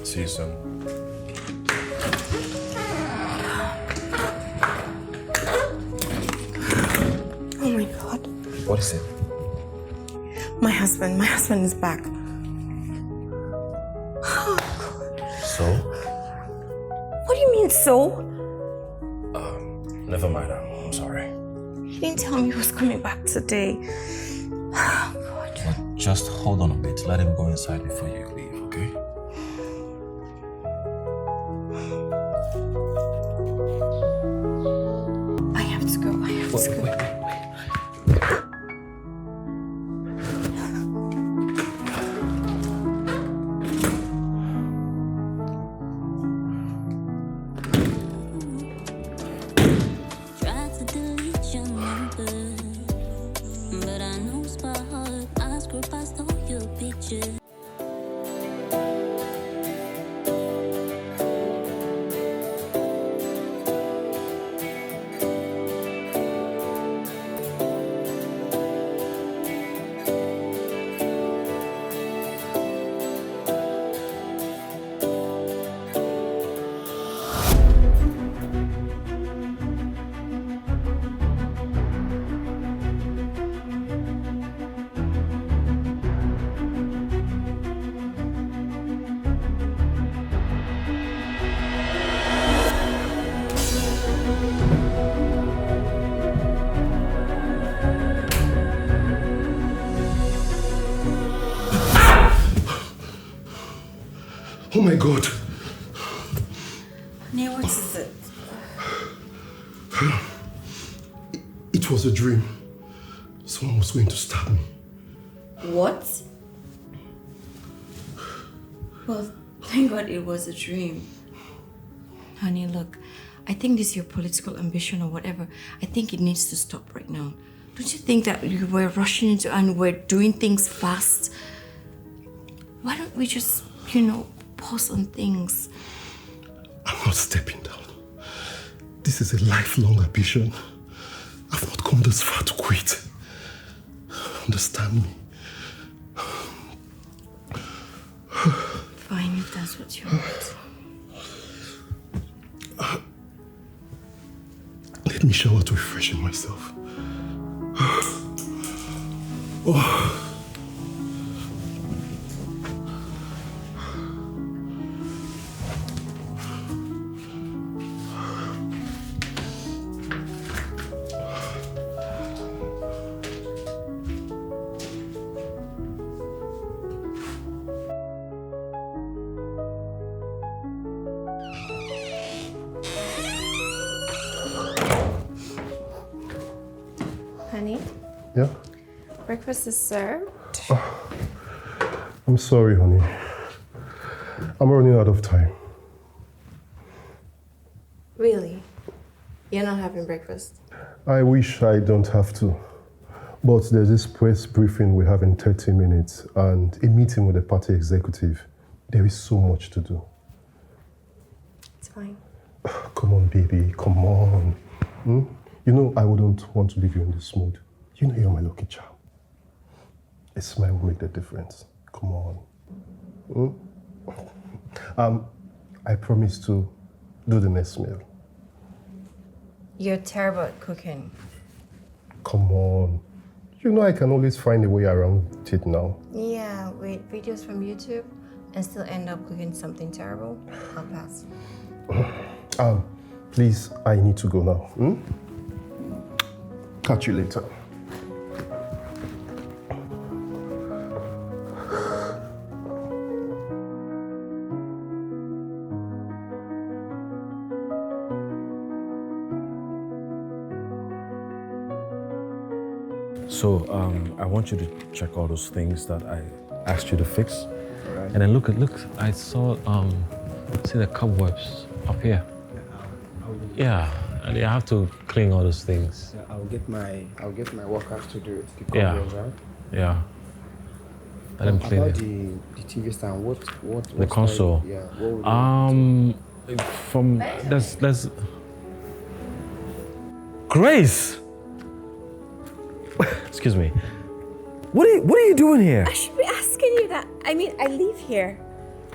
See you soon. Oh my God. What is it? My husband is back. So? What do you mean, so? Never mind. I'm sorry. He didn't tell me he was coming back today. Oh, God. But just hold on a bit. Let him go inside before you leave, okay? I have to go. Wait. Oh my God. Honey, what is it? It was a dream. Someone was going to stab me. What? Well, thank God it was a dream. Honey, look, I think this is your political ambition or whatever. I think it needs to stop right now. Don't you think that you were rushing into and we're doing things fast? Why don't we just, pause on things? I'm not stepping down. This is a lifelong ambition. I've not come this far to quit. Understand me? Fine, if that's what you want. Let me shower to refresh myself. Oh. Honey? Yeah? Breakfast is served. I'm sorry, honey. I'm running out of time. Really? You're not having breakfast? I wish I don't have to. But there's this press briefing we have in 30 minutes and a meeting with the party executive. There is so much to do. It's fine. Come on, baby. Come on. You know I wouldn't want to leave you in this mood. You know you're my lucky charm. A smile will make the difference. Come on. I promise to do the next meal. You're terrible at cooking. Come on. You know I can always find a way around it now. Yeah, wait, videos from YouTube and still end up cooking something terrible? I'll pass. Please, I need to go now. Catch you later. So, I want you to check all those things that I asked you to fix. Right. And then look, I saw, see the cobwebs up here. Yeah, and I have to clean all those things. Yeah, I'll get my workers to do it. The Yeah. cobwebs, right? Yeah. Let them clean about it. the TV stand, what The console. Yeah. What would From let's Grace. Excuse me. What are you doing here? I should be asking you that. I mean, I live here.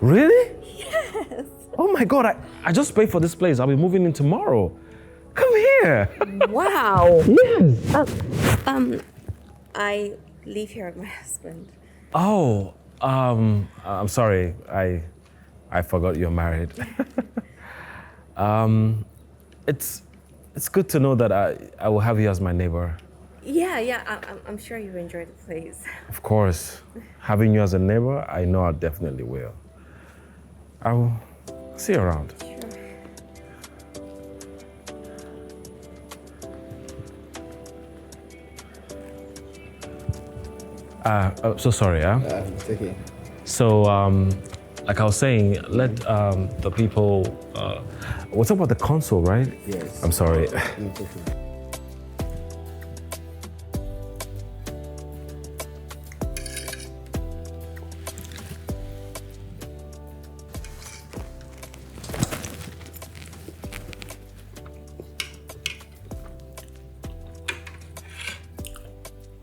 Really? Yes. Oh my God, I just paid for this place. I'll be moving in tomorrow. Come here. Wow. Yes. I live here with my husband. Oh, I'm sorry. I forgot you're married. It's good to know that I will have you as my neighbor. Yeah, I'm sure you enjoy the place. Of course. Having you as a neighbor, I know I definitely will. I will see you around. So sorry, huh? It's okay. So, like I was saying, let the people. We're talking about the console, right? Yes. I'm sorry. It's okay.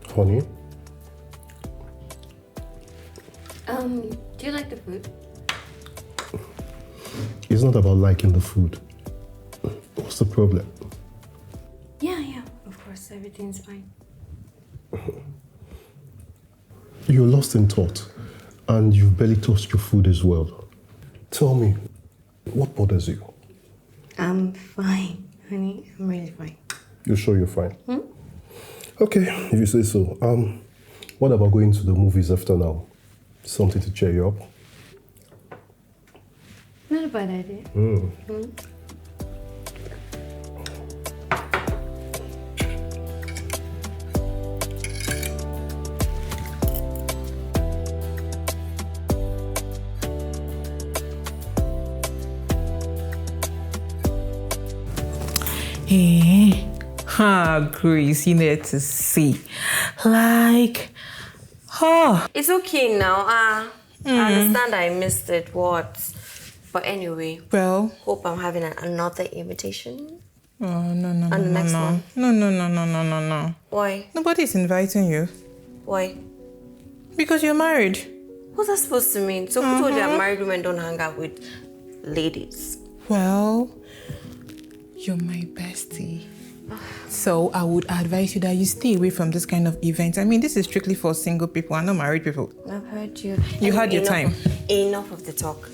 Honey, Do you like the food? it's not about liking the food. What's the problem? Yeah, of course, everything's fine. You're lost in thought, and you've barely touched your food as well. Tell me, what bothers you? I'm fine, honey. I'm really fine. You're sure you're fine? Okay, if you say so. What about going to the movies after now? Something to cheer you up? Not a bad idea. Grace, you need to see. Like, It's okay now. I understand I missed it. What? But anyway, well, hope I'm having another invitation. no. And the next one. No. Why? Nobody's inviting you Why? because you're married. What's that supposed to mean? So who told you that married women don't hang out with ladies? Well, you're my bestie. So I would advise you that you stay away from this kind of event. I mean, this is strictly for single people and not married people. I've heard you. You had your time. Enough of the talk.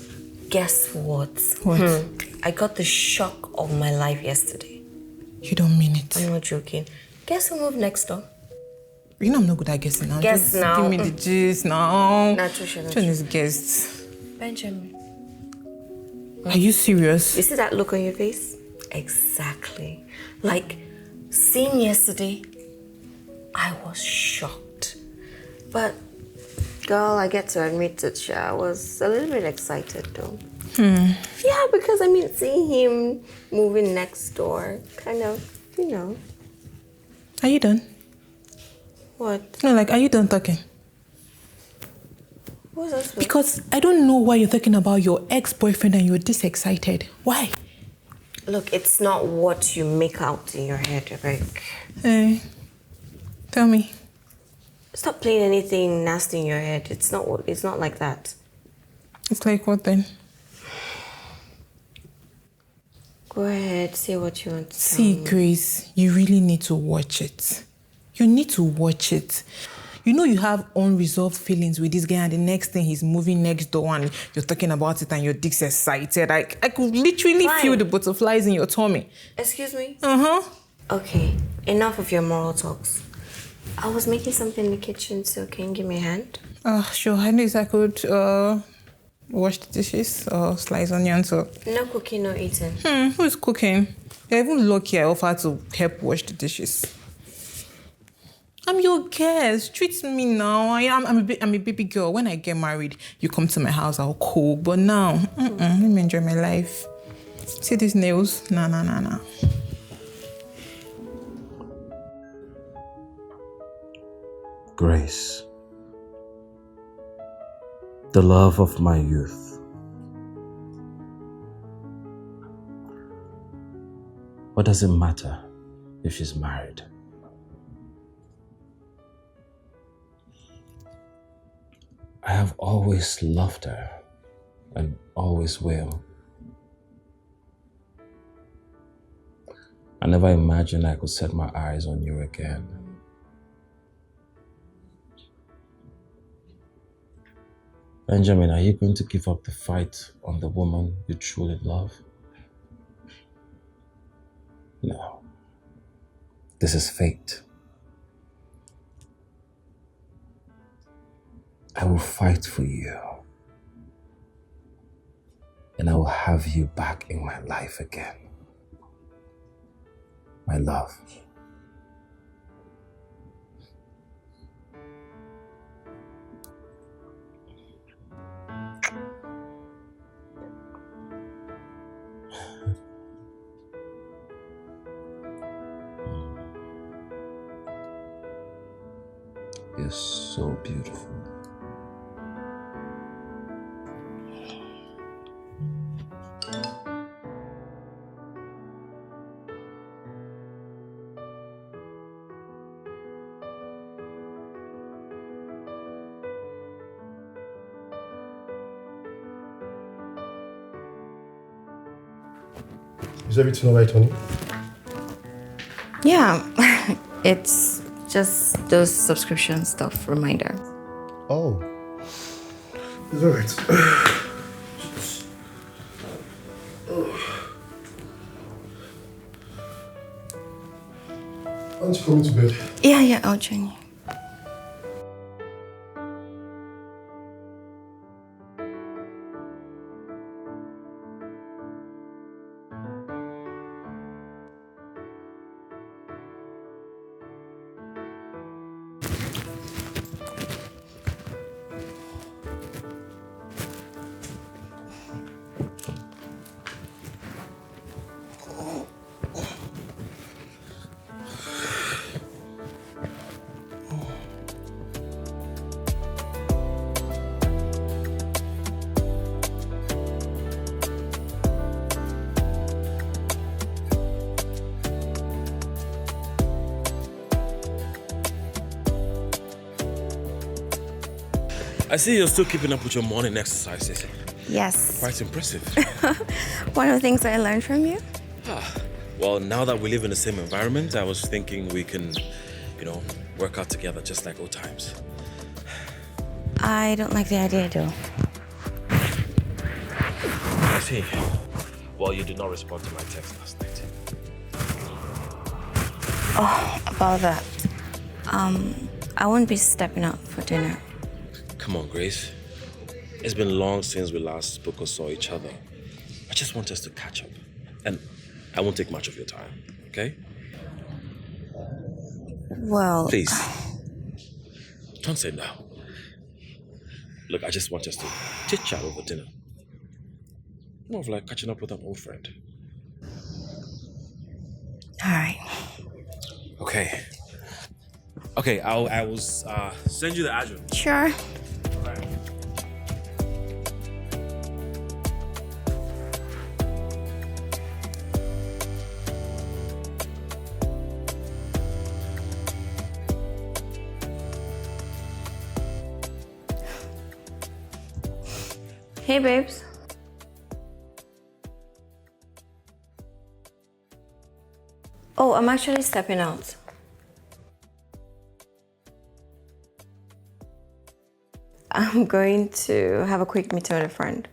Guess what? What? I got the shock of my life yesterday. You don't mean it. I'm not joking. Guess who moved next door? You know I'm not good at guessing now. Guess Just now. Give me the gist now. Not too sure. Which one is guessed? Benjamin. Are you serious? You see that look on your face? Exactly. Like, seeing yesterday, I was shocked. But, girl, I get to admit it, I was a little bit excited though. Yeah, because I mean, seeing him moving next door, kind of, you know. Are you done? What? No, like, are you done talking? What's that supposed? Because I don't know why you're talking about your ex-boyfriend and you're this excited. Why? Look, it's not what you make out in your head, Rick. Hey, tell me. Stop playing anything nasty in your head. It's not like that. It's like what then? Go ahead, say what you want to See, tell me. Grace, you really need to watch it. You need to watch it. You know you have unresolved feelings with this guy and the next thing he's moving next door and you're talking about it and your dick's excited. I could literally Fine. feel the butterflies in your tummy. Excuse me? Uh-huh. Okay, enough of your moral talks. I was making something in the kitchen, so can you give me a hand? Sure, at least I could wash the dishes or slice onions or... No cooking, no eating. Who's cooking? You're even lucky I offered to help wash the dishes. I'm your guest. Treat me now. I'm a baby girl. When I get married, you come to my house, I'll cook. But now, let me enjoy my life. See these nails? Nah. Grace, the love of my youth. What does it matter if she's married? I have always loved her and always will. I never imagined I could set my eyes on you again. Benjamin, are you going to give up the fight on the woman you truly love? No. This is fate. I will fight for you. And I will have you back in my life again. My love. You're so beautiful. Is everything alright, honey? Yeah, it's just those subscription stuff reminder. Oh. It's alright. Aren't you coming to bed? Yeah, I'll join you. I see you're still keeping up with your morning exercises. Yes. Quite impressive. One of the things I learned from you? Well, now that we live in the same environment, I was thinking we can, work out together just like old times. I don't like the idea, though. I see. Well, you did not respond to my text last night. Oh, about that. I won't be stepping out for dinner. Come on, Grace. It's been long since we last spoke or saw each other. I just want us to catch up. And I won't take much of your time, okay? Well... Please. Don't say no. Look, I just want us to chit-chat over dinner. More of like catching up with an old friend. All right. Okay, I will send you the address. Sure. Hey, babes. Oh, I'm actually stepping out. I'm going to have a quick meeting with a friend.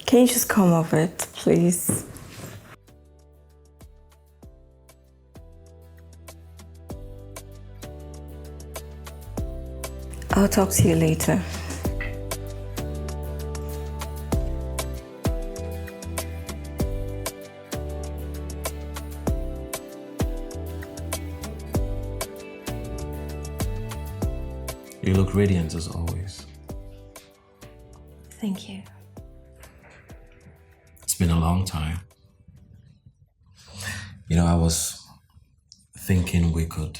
Can you just come over it, please? I'll talk to you later. You look radiant as always. Thank you. It's been a long time. I was thinking we could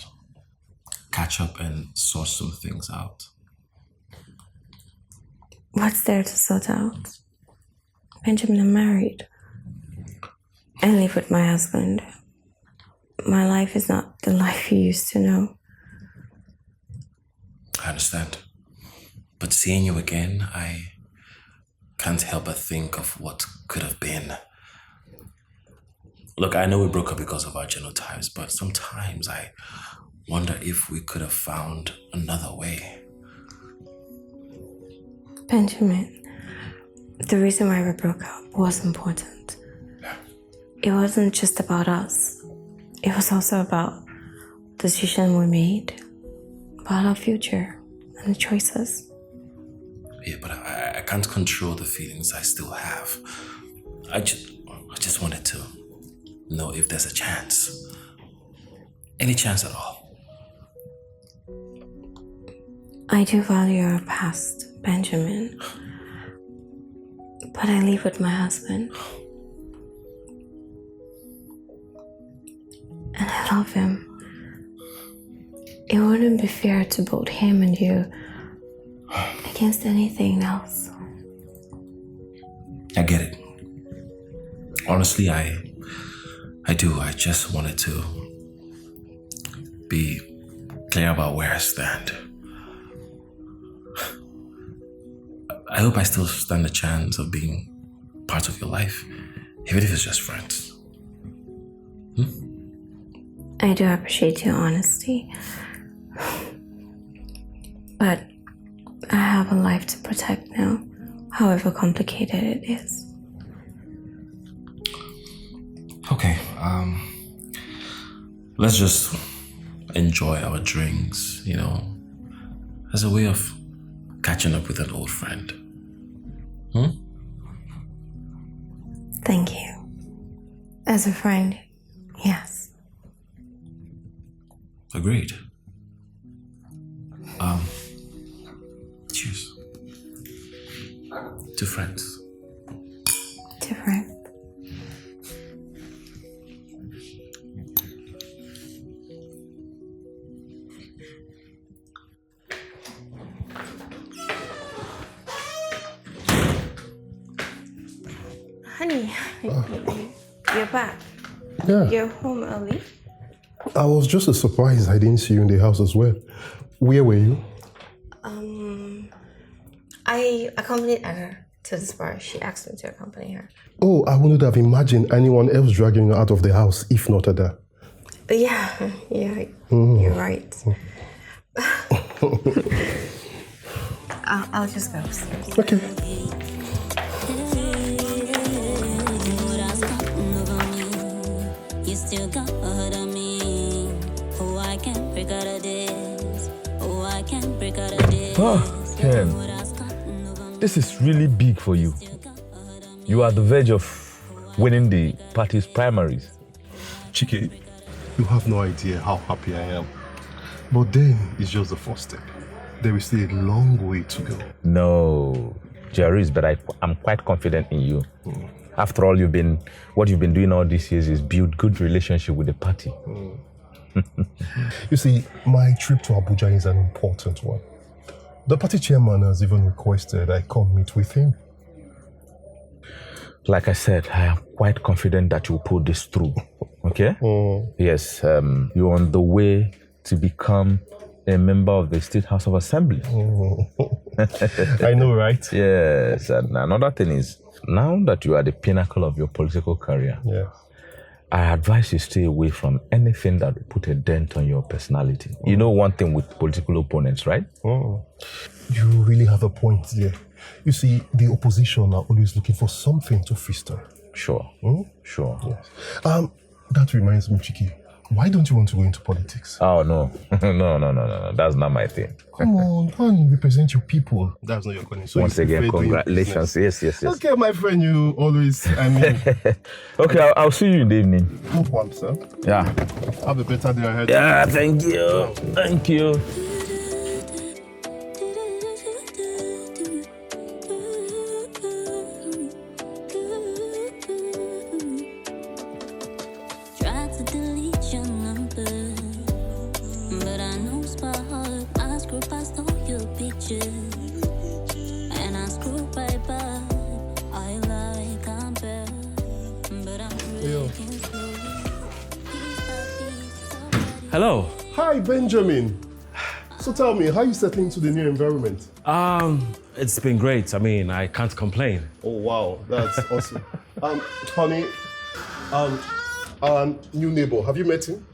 catch up and sort some things out. What's there to sort out? Benjamin, I'm married. I live with my husband. My life is not the life you used to know. I understand. But seeing you again, I can't help but think of what could have been. Look, I know we broke up because of our genotypes, but sometimes I wonder if we could have found another way. Benjamin, the reason why we broke up was important. It wasn't just about us. It was also about the decision we made, about our future and the choices. Yeah, but I can't control the feelings I still have. I just wanted to know if there's a chance. Any chance at all. I do value our past, Benjamin. But I live with my husband. And I love him. It wouldn't be fair to build him and you against anything else. I get it. Honestly, I do. I just wanted to be clear about where I stand. I hope I still stand a chance of being part of your life, even if it's just friends. I do appreciate your honesty. But I have a life to protect now, however complicated it is. Okay, let's just enjoy our drinks, as a way of catching up with an old friend. Thank you. As a friend, yes. Agreed. Cheers. To friends. Different. Honey, you're back. Yeah. You're home early. I was just surprised I didn't see you in the house as well. Where were you? I accompanied her to the spa. She asked me to accompany her. Oh, I wouldn't have imagined anyone else dragging you out of the house if not Ada. Yeah, you're right. I'll just go upstairs. Okay. You still got ahead of me. Oh, I can't break out of this. Oh, I can't break out of this. Oh, Ken, this is really big for you. You are at the verge of winning the party's primaries. Chike, you have no idea how happy I am. But then it's just the first step. There is still a long way to go. No, Jerry, but I'm quite confident in you. After all, what you've been doing all these years is build good relationship with the party. You see, my trip to Abuja is an important one. The party chairman has even requested I come meet with him. Like I said, I am quite confident that you'll pull this through. Okay? Yes, you're on the way to become a member of the State House of Assembly. I know, right? Yes, and another thing is, now that you are the pinnacle of your political career, I advise you stay away from anything that will put a dent on your personality. You know one thing with political opponents, right? You really have a point there. You see, the opposition are always looking for something to feast on. Sure. Sure. Yes. That reminds me, Chiki. Why don't you want to go into politics? Oh, no. No. That's not my thing. Come on, man, represent your people. That's not your calling. So once again, congratulations. Yes. Okay, my friend, you always, Okay, I'll see you in the evening. No problem, sir. Yeah. Have a better day ahead. Yeah, thank you. Thank you. Hello. Hi, Benjamin. So tell me, how are you settling into the new environment? It's been great. I mean, I can't complain. Oh wow, that's awesome. Honey, our new neighbor, have you met him?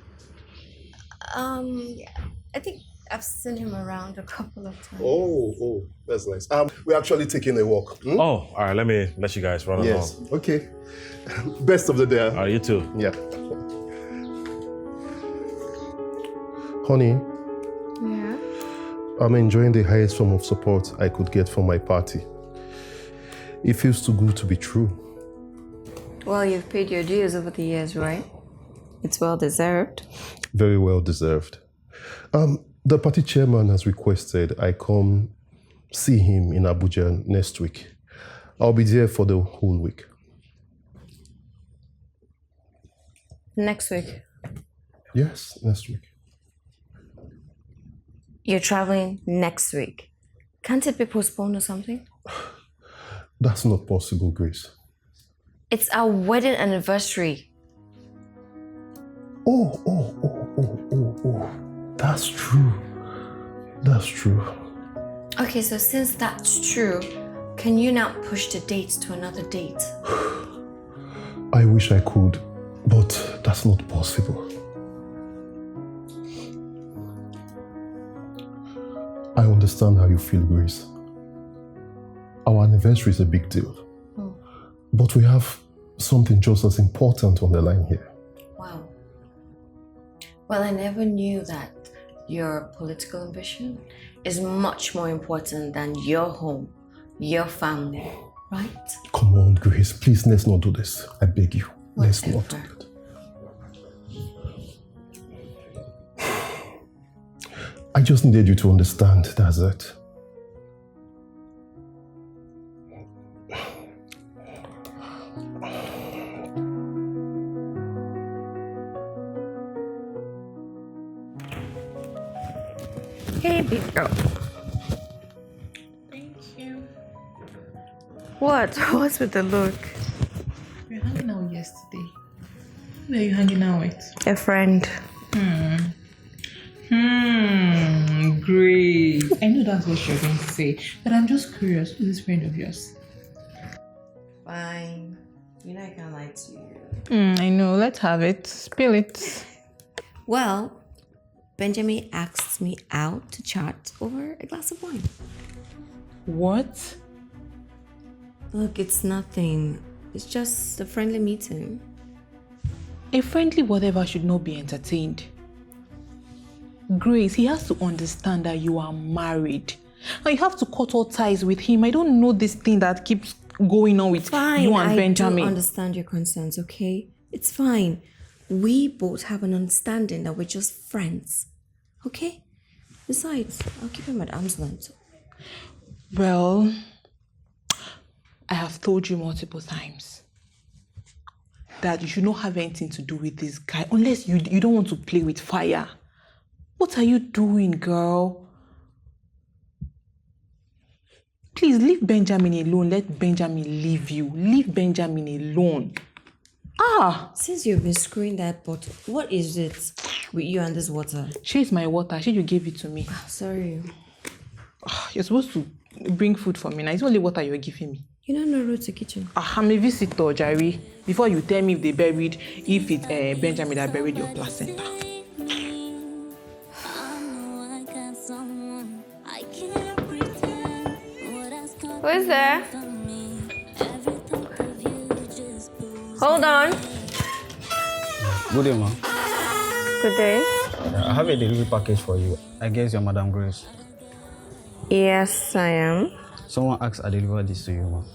Yeah, I think I've seen him around a couple of times. Oh, that's nice. We're actually taking a walk. Oh, all right. Let me let you guys run Yes. along. Okay. Best of the day. All right, you too. Yeah. Honey, Yeah? I'm enjoying the highest form of support I could get from my party. It feels too good to be true. Well, you've paid your dues over the years, right? It's well deserved. Very well deserved. The party chairman has requested I come see him in Abuja next week. I'll be there for the whole week. Next week. Yes, next week. You're traveling next week. Can't it be postponed or something? That's not possible, Grace. It's our wedding anniversary. Oh. That's true. That's true. Okay, so since that's true, can you now push the date to another date? I wish I could, but that's not possible. I understand how you feel, Grace. Our anniversary is a big deal. Oh. But we have something just as important on the line here. Wow. Well, I never knew that your political ambition is much more important than your home, your family, right? Come on, Grace, please, let's not do this. I beg you. Let's not do it. I just needed you to understand, that's it. Hey, big girl. Thank you. What? What's with the look? We were hanging out yesterday. Who are you hanging out with? A friend. Great. I know that's what you're going to say, but I'm just curious. Who's this friend of yours? Fine. You know I can't lie to you. I know. Let's have it. Spill it. Well, Benjamin asked me out to chat over a glass of wine. What? Look, it's nothing. It's just a friendly meeting. A friendly whatever should not be entertained. Grace, he has to understand that you are married. And you have to cut all ties with him. I don't know this thing that keeps going on with you and Benjamin. I do understand your concerns, okay? It's fine. We both have an understanding that we're just friends, okay? Besides, I'll keep him at arm's length. Well, I have told you multiple times that you should not have anything to do with this guy unless you don't want to play with fire. What are you doing, girl? Please leave Benjamin alone. Let Benjamin leave you. Leave Benjamin alone. Since you've been screwing that bottle, what is it with you and this water? She's my water. You gave it to me. Sorry. You're supposed to bring food for me. Now it's only water you're giving me. You don't know road to kitchen. I'm a visitor, Jerry. Before you tell me if it's Benjamin that buried your placenta. Who is there? Hold on. Good day, ma'am. Good day. I have a delivery package for you. I guess you're Madam Grace. Yes, I am. Someone asked I deliver this to you, ma'am.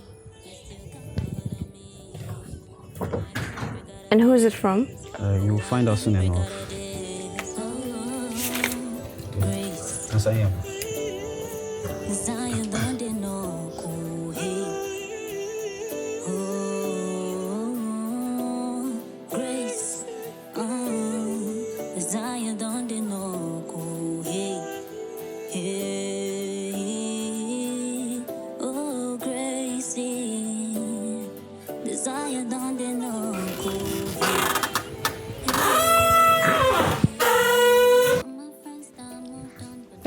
And who is it from? You'll find out soon enough. Yes, I am.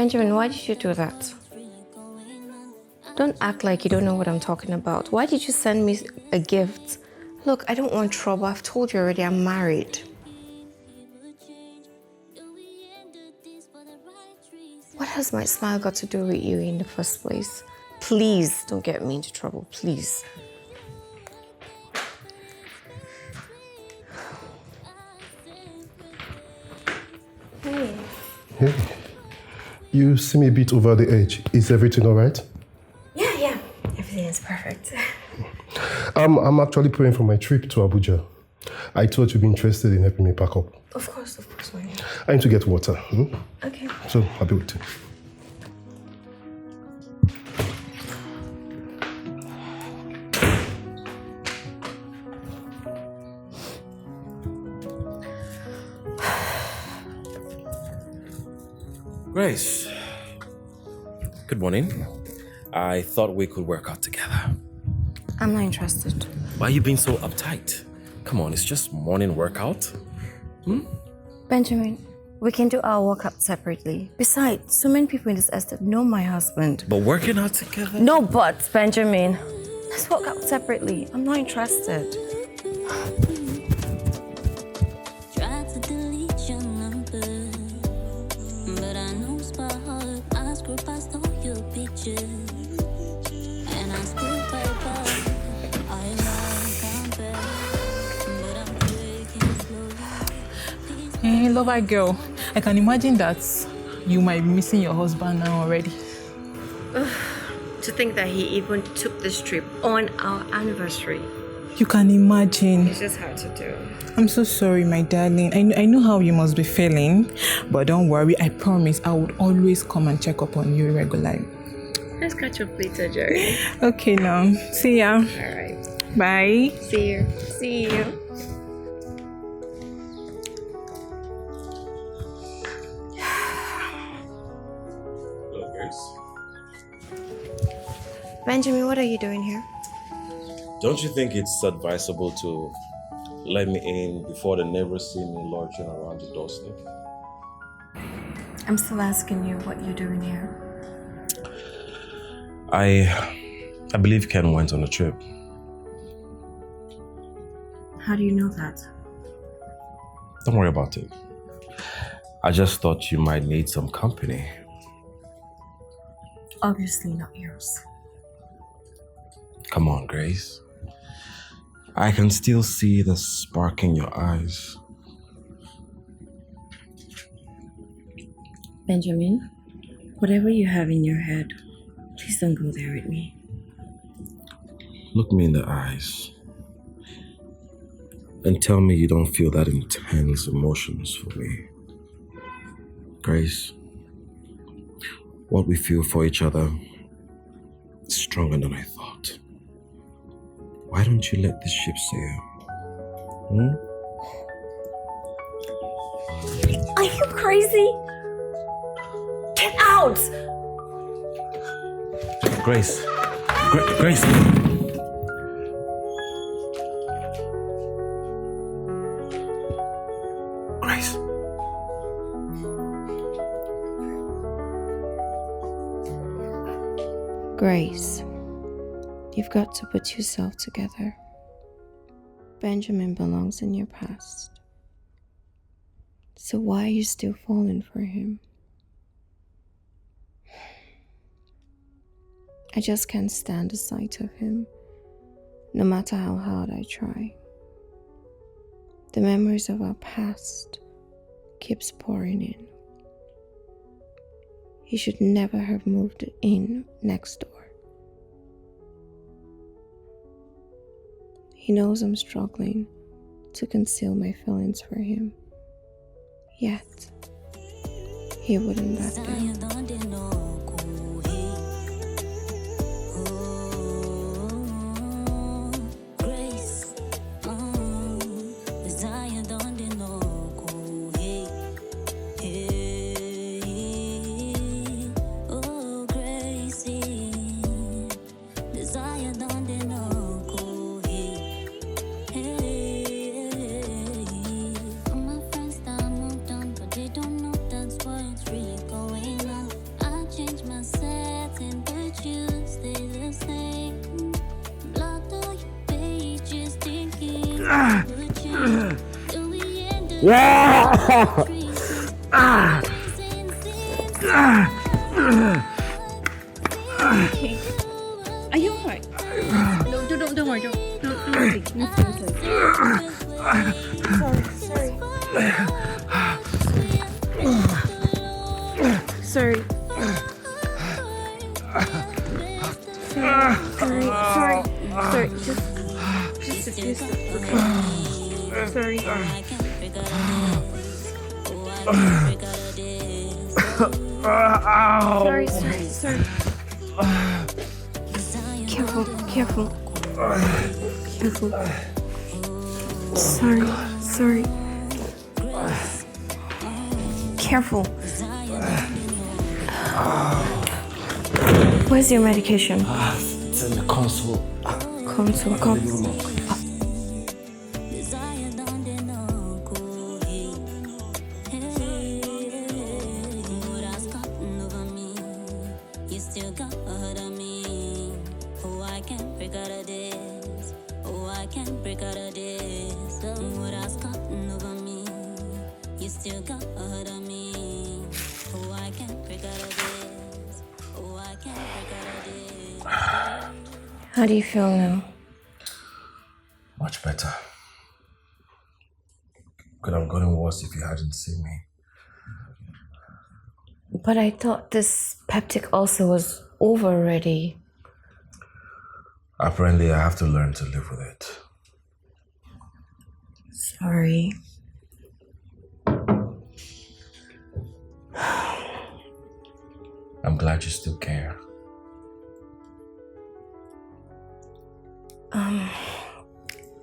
Benjamin, why did you do that? Don't act like you don't know what I'm talking about. Why did you send me a gift? Look, I don't want trouble. I've told you already, I'm married. What has my smile got to do with you in the first place? Please don't get me into trouble, please. Hey. Hey, you seem a bit over the edge. Is everything all right? Yeah. Everything is perfect. I'm actually praying for my trip to Abuja. I thought you'd be interested in helping me pack up. Of course, why not? I need to get water. Okay. So I'll be with you. Grace, good morning. I thought we could work out together. I'm not interested. Why are you being so uptight? Come on, it's just morning workout. Benjamin, we can do our workout separately. Besides, so many people in this estate know my husband. But working out together? No buts, Benjamin. Let's work out separately. I'm not interested. Try to delete your number, but I know by heart I scroll past all your pictures, and I scroll right by. I come back, but I'm breaking slowly. Hey, lover girl, I can imagine that you might be missing your husband now already. To think that he even took this trip on our anniversary. You can imagine. It's just hard to do. I'm so sorry, my darling. I know how you must be feeling, but don't worry. I promise I would always come and check up on you regularly. Let's catch up later, Jerry. Okay, now. See ya. All right. Bye. See you. See you. Hello, Grace. Benjamin, what are you doing here? Don't you think it's advisable to let me in before the neighbors see me lurching around the doorstep? I'm still asking you what you're doing here. I believe Ken went on a trip. How do you know that? Don't worry about it. I just thought you might need some company. Obviously not yours. Come on, Grace. I can still see the spark in your eyes. Benjamin, whatever you have in your head, please don't go there with me. Look me in the eyes and tell me you don't feel that intense emotions for me. Grace, what we feel for each other is stronger than I thought. Why don't you let this ship sail? Are you crazy? Get out! Grace. Grace. Grace. Grace, you've got to put yourself together. Benjamin belongs in your past. So why are you still falling for him? I just can't stand the sight of him, no matter how hard I try. The memories of our past keeps pouring in. He should never have moved in next door. He knows I'm struggling to conceal my feelings for him. Yet, he wouldn't back down. Okay. Are you alright? No, don't worry. Don't worry. Sorry. Sorry. Just okay. Sorry. Sorry. Careful. Sorry. Careful. Where's your medication? It's in the console. Come. How do you feel now? Much better. Could have gotten worse if you hadn't seen me. But I thought this peptic ulcer was over already. Apparently, I have to learn to live with it. Sorry. I'm glad you still care.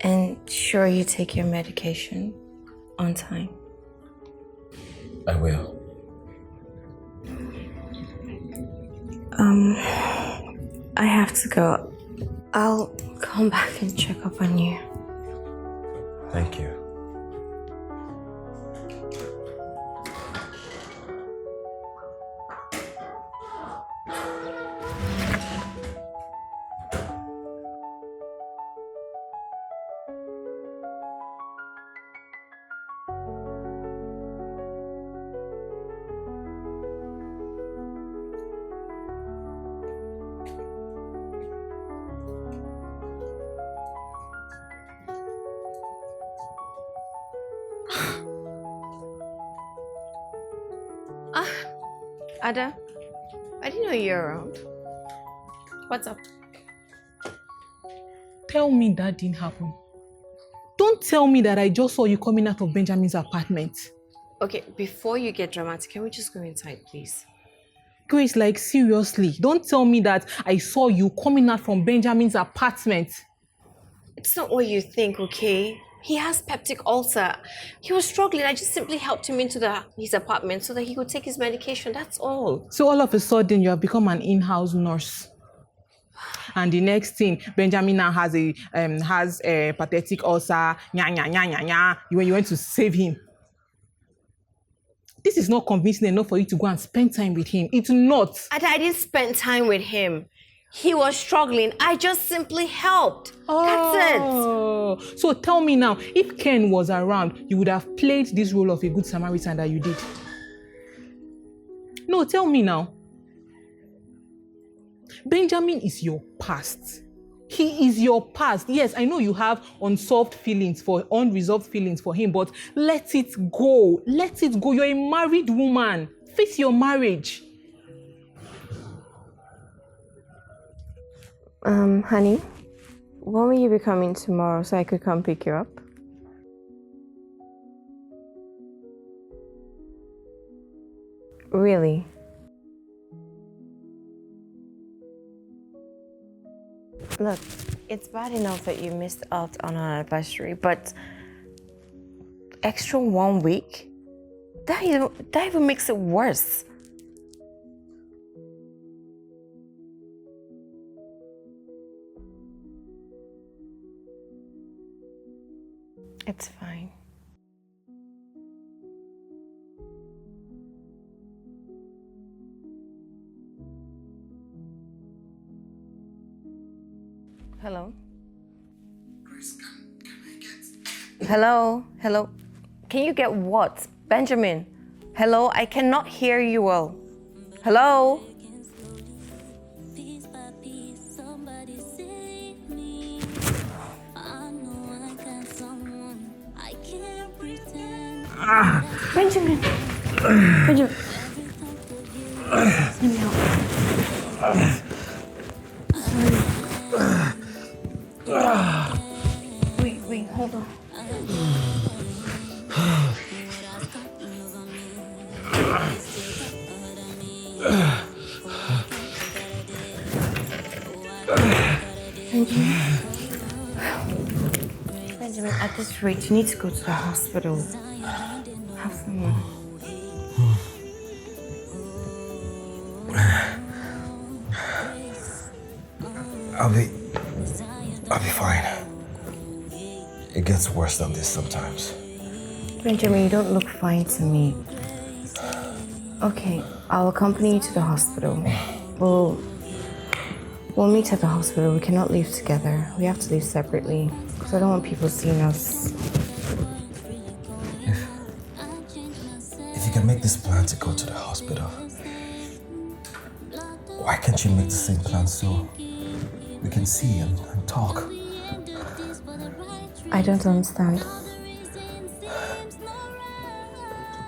And sure you take your medication on time. I will. I have to go. I'll come back and check up on you. Thank you. Ada, I didn't know you were around. What's up? Tell me that didn't happen. Don't tell me that I just saw you coming out of Benjamin's apartment. Okay, before you get dramatic, can we just go inside, please? Grace, like seriously, don't tell me that I saw you coming out from Benjamin's apartment. It's not what you think, okay? He has peptic ulcer. He was struggling. I just simply helped him into his apartment so that he could take his medication. That's all. So all of a sudden, you have become an in-house nurse. And the next thing, Benjamin now has a pathetic ulcer. When you went to save him. This is not convincing enough for you to go and spend time with him. It's not. I didn't spend time with him. He was struggling. I just simply helped. That's it. So tell me now, if Ken was around, you would have played this role of a good Samaritan that you did. No, tell me now. Benjamin is your past. He is your past. Yes, I know you have unresolved feelings for him, but let it go. Let it go. You're a married woman. Face your marriage. Honey, when will you be coming tomorrow so I could come pick you up? Really? Look, it's bad enough that you missed out on our anniversary, but extra 1 week? That even makes it worse. It's fine. Hello? Grace, can I get Hello? Hello? Can you get what? Benjamin? Hello? I cannot hear you well. Hello? Benjamin! Benjamin! Let me help. Sorry. Wait, hold on. Benjamin, at this rate, you need to go to the hospital. Have someone. I'll be fine. It gets worse than this sometimes. Benjamin, you don't look fine to me. Okay, I'll accompany you to the hospital. We'll meet at the hospital. We cannot leave together. We have to leave separately because I don't want people seeing us. If you can make this plan to go to the hospital, why can't you make the same plan so we can see and talk? I don't understand.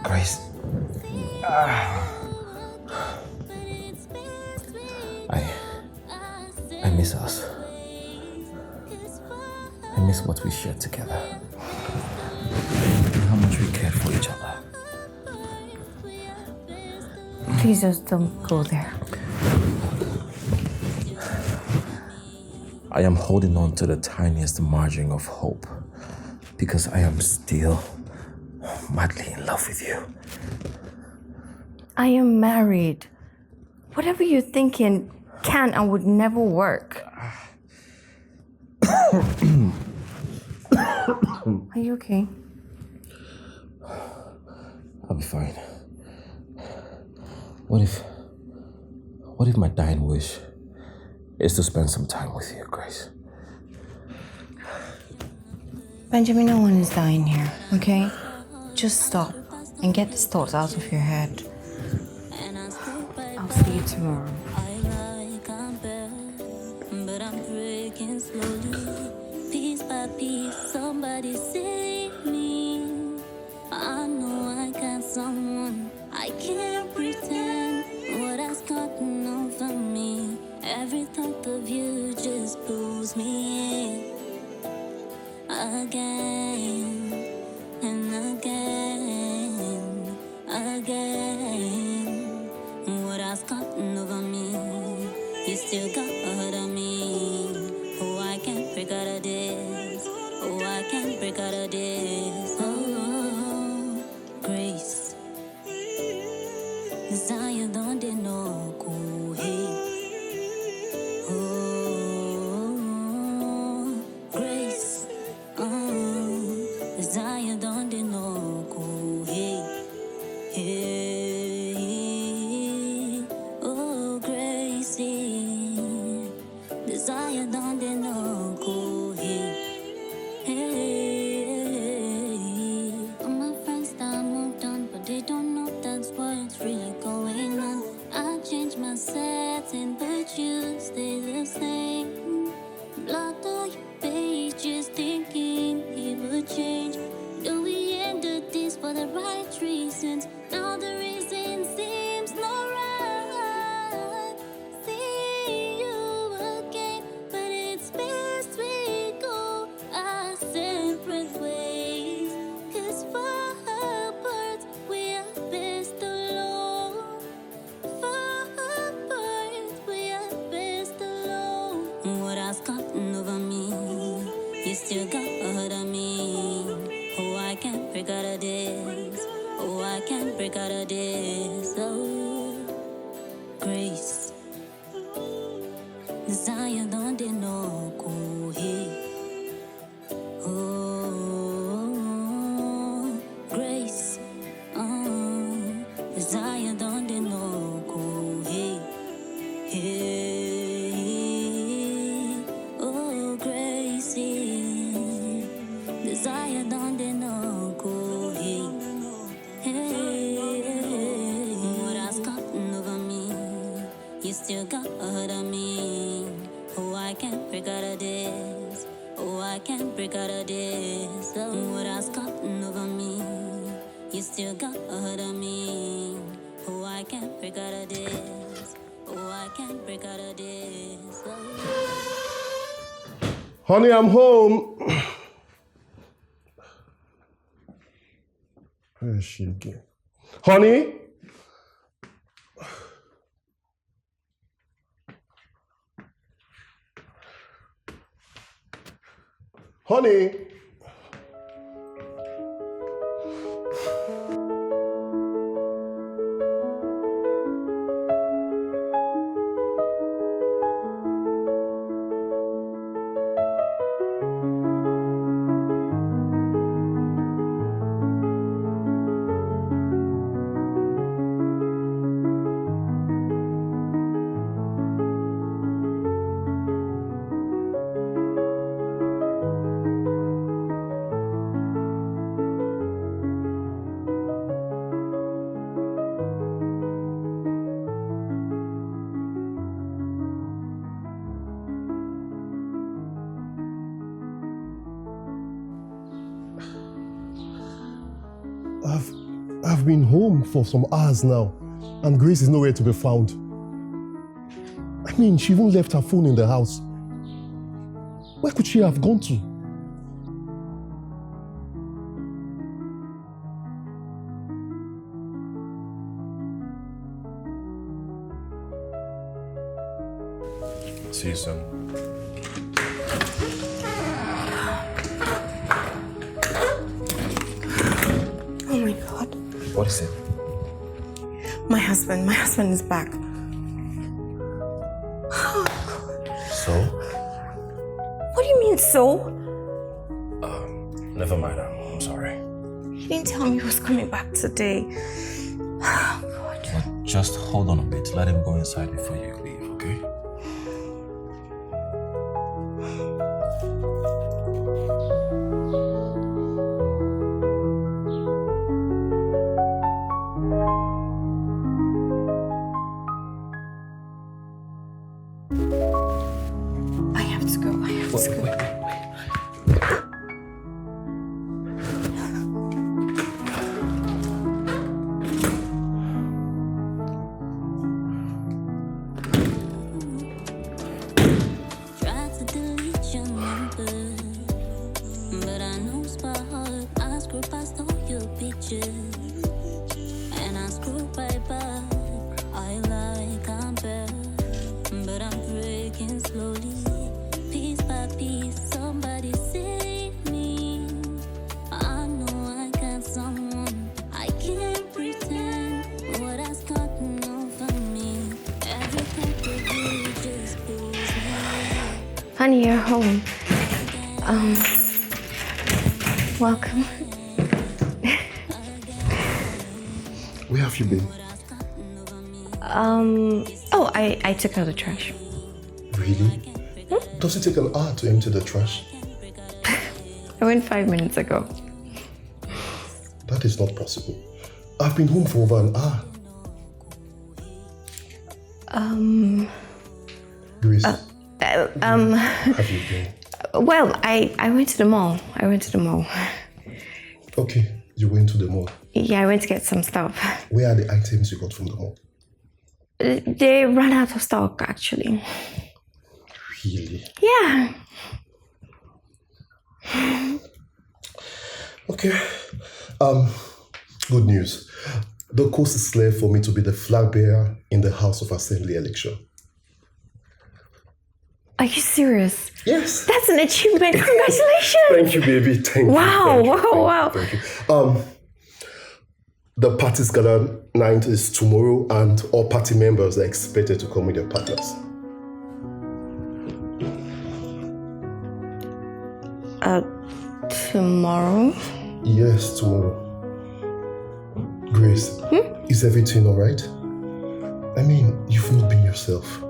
Grace. I miss us. I miss what we shared together. And how much we cared for each other. Please just don't go there. I am holding on to the tiniest margin of hope because I am still madly in love with you. I am married. Whatever you're thinking can and would never work. Are you okay? I'll be fine. What if my dying wish is to spend some time with you, Grace? Benjamin, no one is dying here, okay? Just stop and get these thoughts out of your head. I'll see you tomorrow. But I'm breaking slowly, piece by piece. Somebody save me. I know I got someone. I can't pretend what has gotten over me. Every thought of you just pulls me in again and again, again. What has gotten over me? You still got ahead of me. Oh, I can't break out of this. Oh, I can't break out of this. Oh, Grace. Desire don't they know go hey. Oh, Grace. Desire don't they know go hey. Hey. Oh, Gracie. Desire don't they know go hey. Hey. My friends that moved on, but they don't know that's what's really going on. I changed my setting, but you stay the same. Blocked all your pages, thinking it would change. Though we ended this for the right reasons. Now the reason seems not right. See you again, but it's best we go our separate ways. 'Cause far apart, we are best alone. Far apart, we are best alone. What has gotten over me? You still got ahead of me. Oh, I can't break out of this. Oh, I can't break out of this. Oh, Grace. Desire don't they know go hey. Oh, Grace. Desire don't they know go hey. Hey. Oh, Gracie. Desire don't I can't break out of this. What has gotten over me? You still got ahead of me. Oh, I can't break out of this. Oh, I can't break out of this. Honey, I'm home. Where is she again? Honey? Honey? I've been home for some hours now, and Grace is nowhere to be found. I mean, she even left her phone in the house. Where could she have gone to? See you soon. Oh my God. What is it? My husband is back. So? What do you mean, so? Never mind. I'm sorry. He didn't tell me he was coming back today. Oh, God. Well, just hold on a bit. Let him go inside before you leave, okay? I have to go. Wait. Try to delete your number, but I know by heart I scroll past all your pictures, and I scroll right back. I like I'm better, but I'm breaking slowly, piece by piece. Somebody save me. I know I got someone. I can't pretend what has gotten over me. Every type of you just pulls me. Honey, you're home. Welcome. Where have you been? Oh, I took out the trash. Really? Does it take an hour to empty the trash? I went 5 minutes ago. That is not possible. I've been home for over an hour. Grace, have you been? Well, I went to the mall. Okay, you went to the mall. Yeah, I went to get some stuff. Where are the items you got from the mall? They ran out of stock, actually. Really? Yeah. Okay. Good news. The coast is clear for me to be the flag bearer in the House of Assembly election. Are you serious? Yes. That's an achievement. Congratulations. Thank you, baby. Thank you. Wow. Thank you. The party's gala night is tomorrow, and all party members are expected to come with their partners. Tomorrow? Yes, tomorrow. Grace, is everything all right? I mean, you've not been yourself.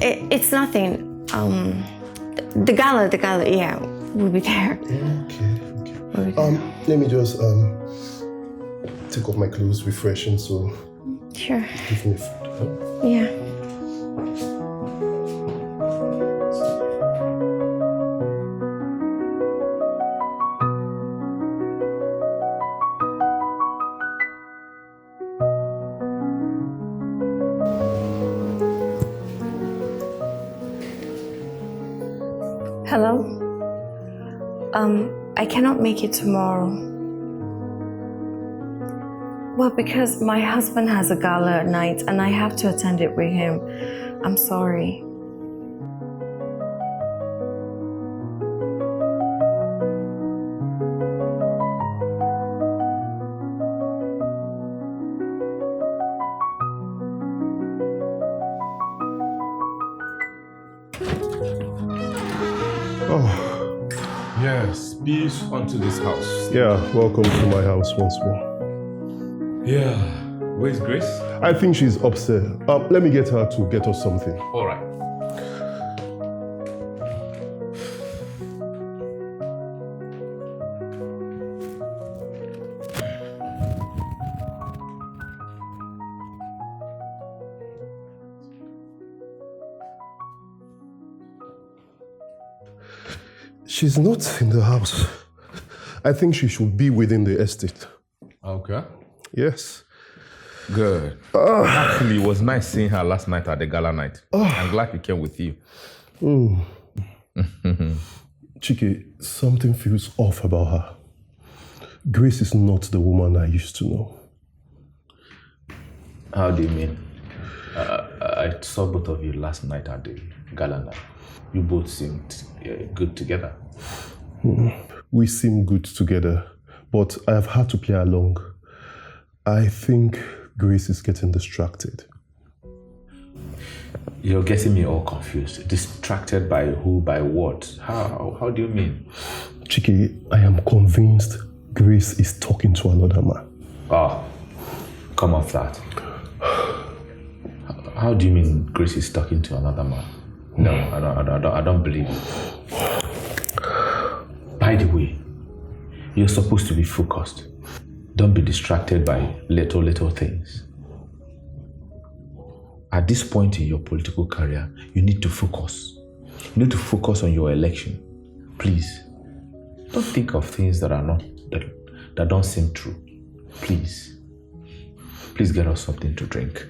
It's nothing. The gala, yeah, we'll be there. Okay. We'll be there. Let me just take off my clothes, refreshing, so Sure. give me food. Huh? Yeah. Hello? I cannot make it tomorrow. Well, because my husband has a gala at night and I have to attend it with him. I'm sorry. Oh, Yes, peace unto this house. yeah, welcome to my house once more. Yeah. Where's Grace? I think she's upstairs. Let me get her to get us something. All right. She's not in the house. I think she should be within the estate. Okay. Yes. Good. Actually, it was nice seeing her last night at the gala night. I'm glad she came with you. Chike, something feels off about her. Grace is not the woman I used to know. How do you mean? I saw both of you last night at the gala night. You both seemed good together. We seem good together, but I have had to play along. I think Grace is getting distracted. You're getting me all confused. Distracted by who, by what? How do you mean? Chike, I am convinced Grace is talking to another man. Come off that. How do you mean Grace is talking to another man? No, I don't believe it. By the way, you're supposed to be focused. Don't be distracted by little things. At this point in your political career, you need to focus. You need to focus on your election. Please, don't think of things that don't seem true. Please get us something to drink.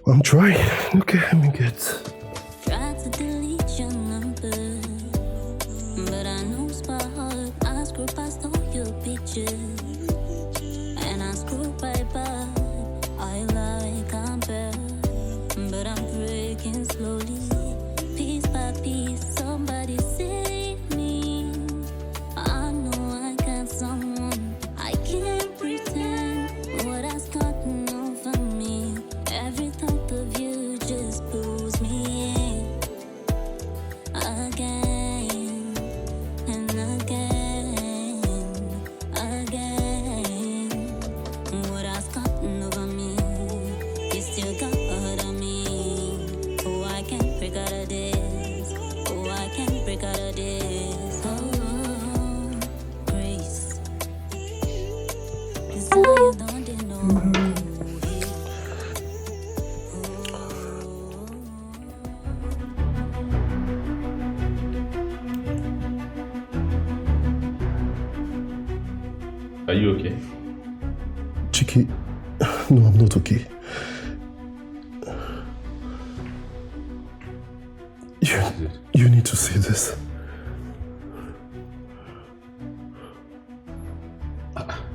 I'm trying. Okay, let me get. Try to delete your number, but I know by heart. I scroll past all your pictures, and I scroll right by. I like I'm bad, but I'm breaking slowly, piece by piece. Somebody save me. I know I got someone. I can't pretend what has gotten over me. Every thought of you just pulls me in again and again. What has gotten over me, you still got ahead of me. Oh, I can't break out of this. Oh, I can't break out of this. Oh, Grace, 'cause I don't know. Are you okay? Chike, no, I'm not okay. You need to see this.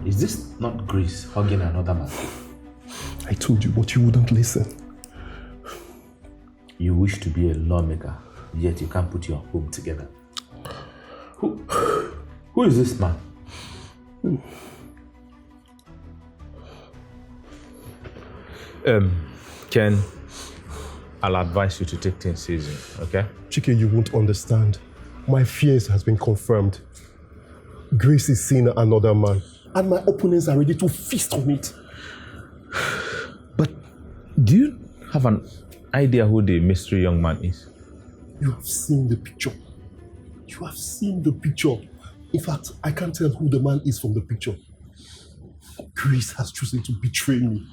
Is this not Grace hugging another man? I told you, but you wouldn't listen. You wish to be a lawmaker, yet you can't put your home together. Who is this man? Ken, I'll advise you to take things easy, okay? Chike, you won't understand. My fears has been confirmed. Grace is seeing another man, and my opponents are ready to feast on it. But do you have an idea who the mystery young man is? You have seen the picture. You have seen the picture. In fact, I can't tell who the man is from the picture. Grace has chosen to betray me.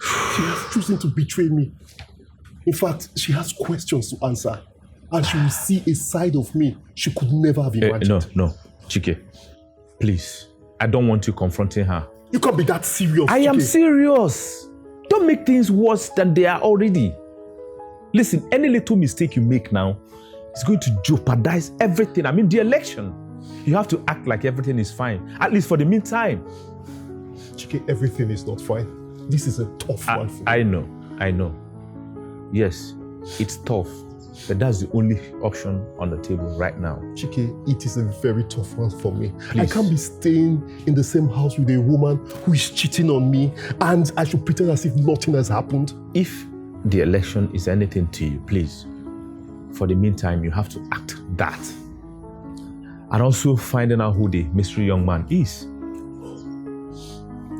She has chosen to betray me. In fact, she has questions to answer. And she will see a side of me she could never have imagined. No, Chike. Please. I don't want you confronting her. You can't be that serious, I am serious. Don't make things worse than they are already. Listen, any little mistake you make now It's going to jeopardize everything. I mean, the election. You have to act like everything is fine, at least for the meantime. Chike, everything is not fine. This is a tough one for me. I know. Yes, it's tough, but that's the only option on the table right now. Chike, it is a very tough one for me. Please. I can't be staying in the same house with a woman who is cheating on me and I should pretend as if nothing has happened. If the election is anything to you, please, for the meantime, you have to act that. And also finding out who the mystery young man is.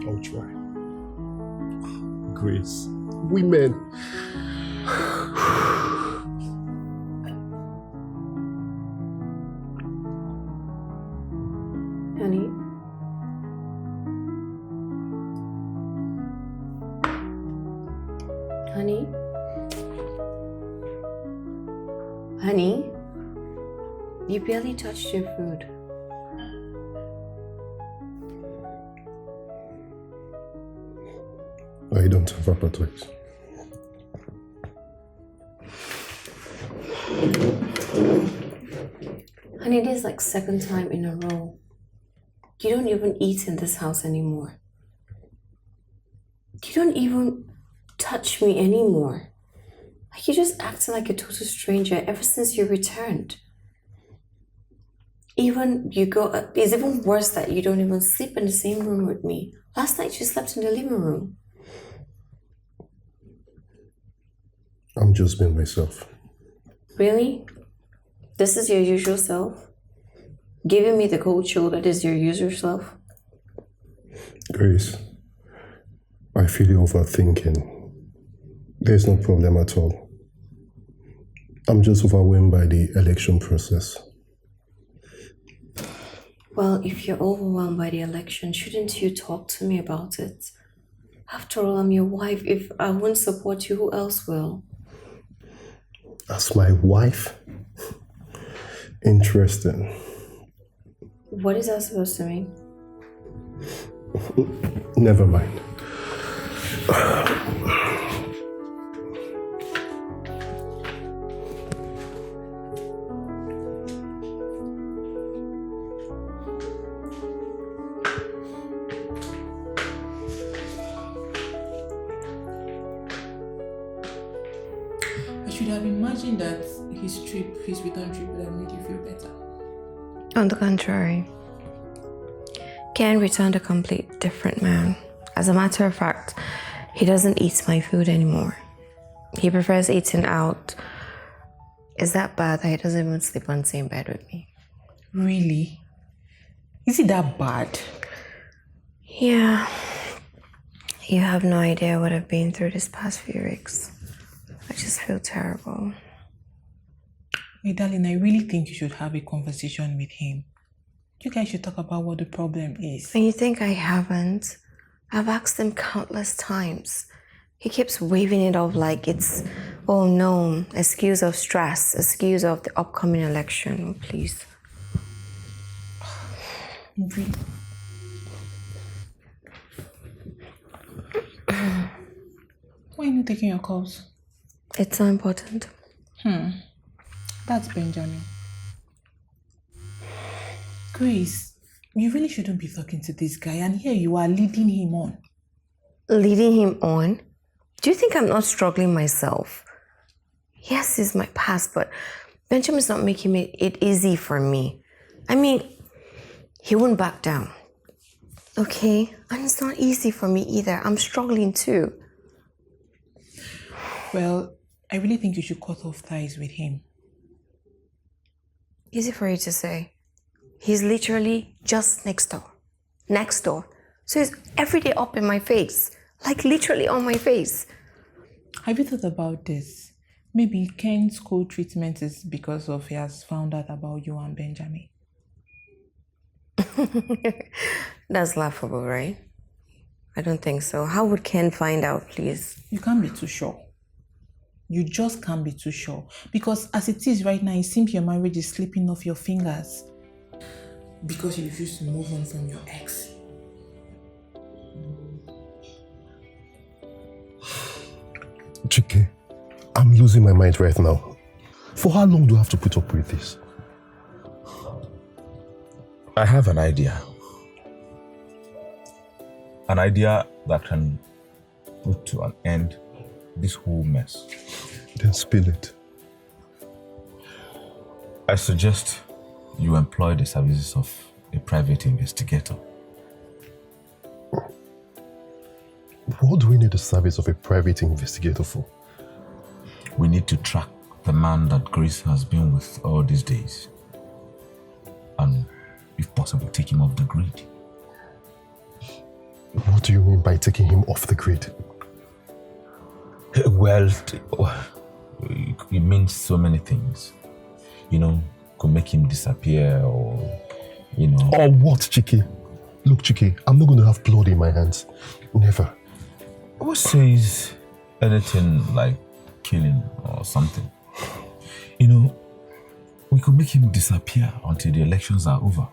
I'll try. Grace, women. Honey? Honey? Honey? You barely touched your food. I don't have appetite. Honey, this is like second time in a row. You don't even eat in this house anymore. You don't even touch me anymore. Like you're just acting like a total stranger ever since you returned. Even you go, it's even worse that you don't even sleep in the same room with me. Last night you slept in the living room. I'm just being myself. Really? This is your usual self? Giving me the cold chill that is your usual self? Grace, I feel you're overthinking. There's no problem at all. I'm just overwhelmed by the election process. Well, if you're overwhelmed by the election, shouldn't you talk to me about it? After all, I'm your wife. If I won't support you, who else will? As my wife? Interesting. What is that supposed to mean? Never mind. I should have imagined that his return trip would have made you feel better. On the contrary, Ken returned a complete different man. As a matter of fact, he doesn't eat my food anymore. He prefers eating out. Is that bad that he doesn't even sleep on the same bed with me? Really? Is it that bad? Yeah. You have no idea what I've been through this past few weeks. I just feel terrible. My darling, I really think you should have a conversation with him. You guys should talk about what the problem is. And you think I haven't? I've asked him countless times. He keeps waving it off like it's, oh no, excuse of stress, excuse of the upcoming election. Oh, please. Really? Why are you taking your calls? It's not important. That's Benjamin. Grace, you really shouldn't be talking to this guy, and here you are leading him on. Leading him on? Do you think I'm not struggling myself? Yes, it's my past, but Benjamin's not making it easy for me. I mean, he won't back down. Okay? And it's not easy for me either. I'm struggling too. Well, I really think you should cut off ties with him. Easy for you to say. He's literally just next door. Next door. So he's every day up in my face. Like literally on my face. Have you thought about this? Maybe Ken's cold treatment is because of he has found out about you and Benjamin. That's laughable, right? I don't think so. How would Ken find out, please? You can't be too sure. You just can't be too sure. Because as it is right now, it seems your marriage is slipping off your fingers. Because you refuse to move on from your ex. Chike, I'm losing my mind right now. For how long do I have to put up with this? I have an idea. An idea that can put to an end this whole mess. Then spill it. I suggest you employ the services of a private investigator. What do we need the service of a private investigator for? We need to track the man that Grace has been with all these days. And, if possible, take him off the grid. What do you mean by taking him off the grid? Well, it means so many things. Could make him disappear or. Or what, Chike? Look, Chike, I'm not going to have blood in my hands. Never. Who says anything like killing or something? We could make him disappear until the elections are over.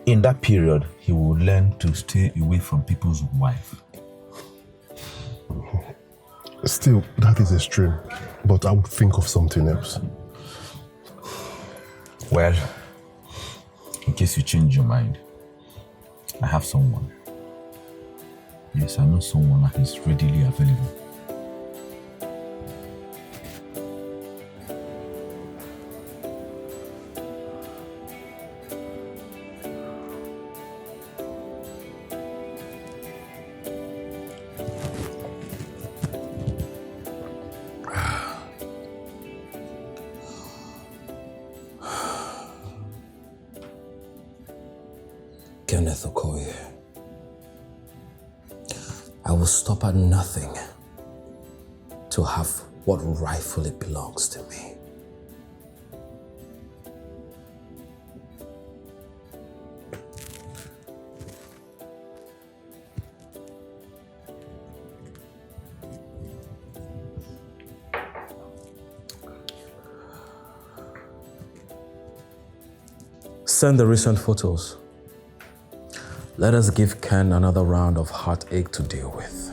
In that period, he will learn to stay away from people's wives. Still, that is extreme. But I would think of something else. Well, in case you change your mind, I have someone. Yes, I know someone that is readily available. Kenneth Okoye, I will stop at nothing to have what rightfully belongs to me. Send the recent photos. Let us give Ken another round of heartache to deal with.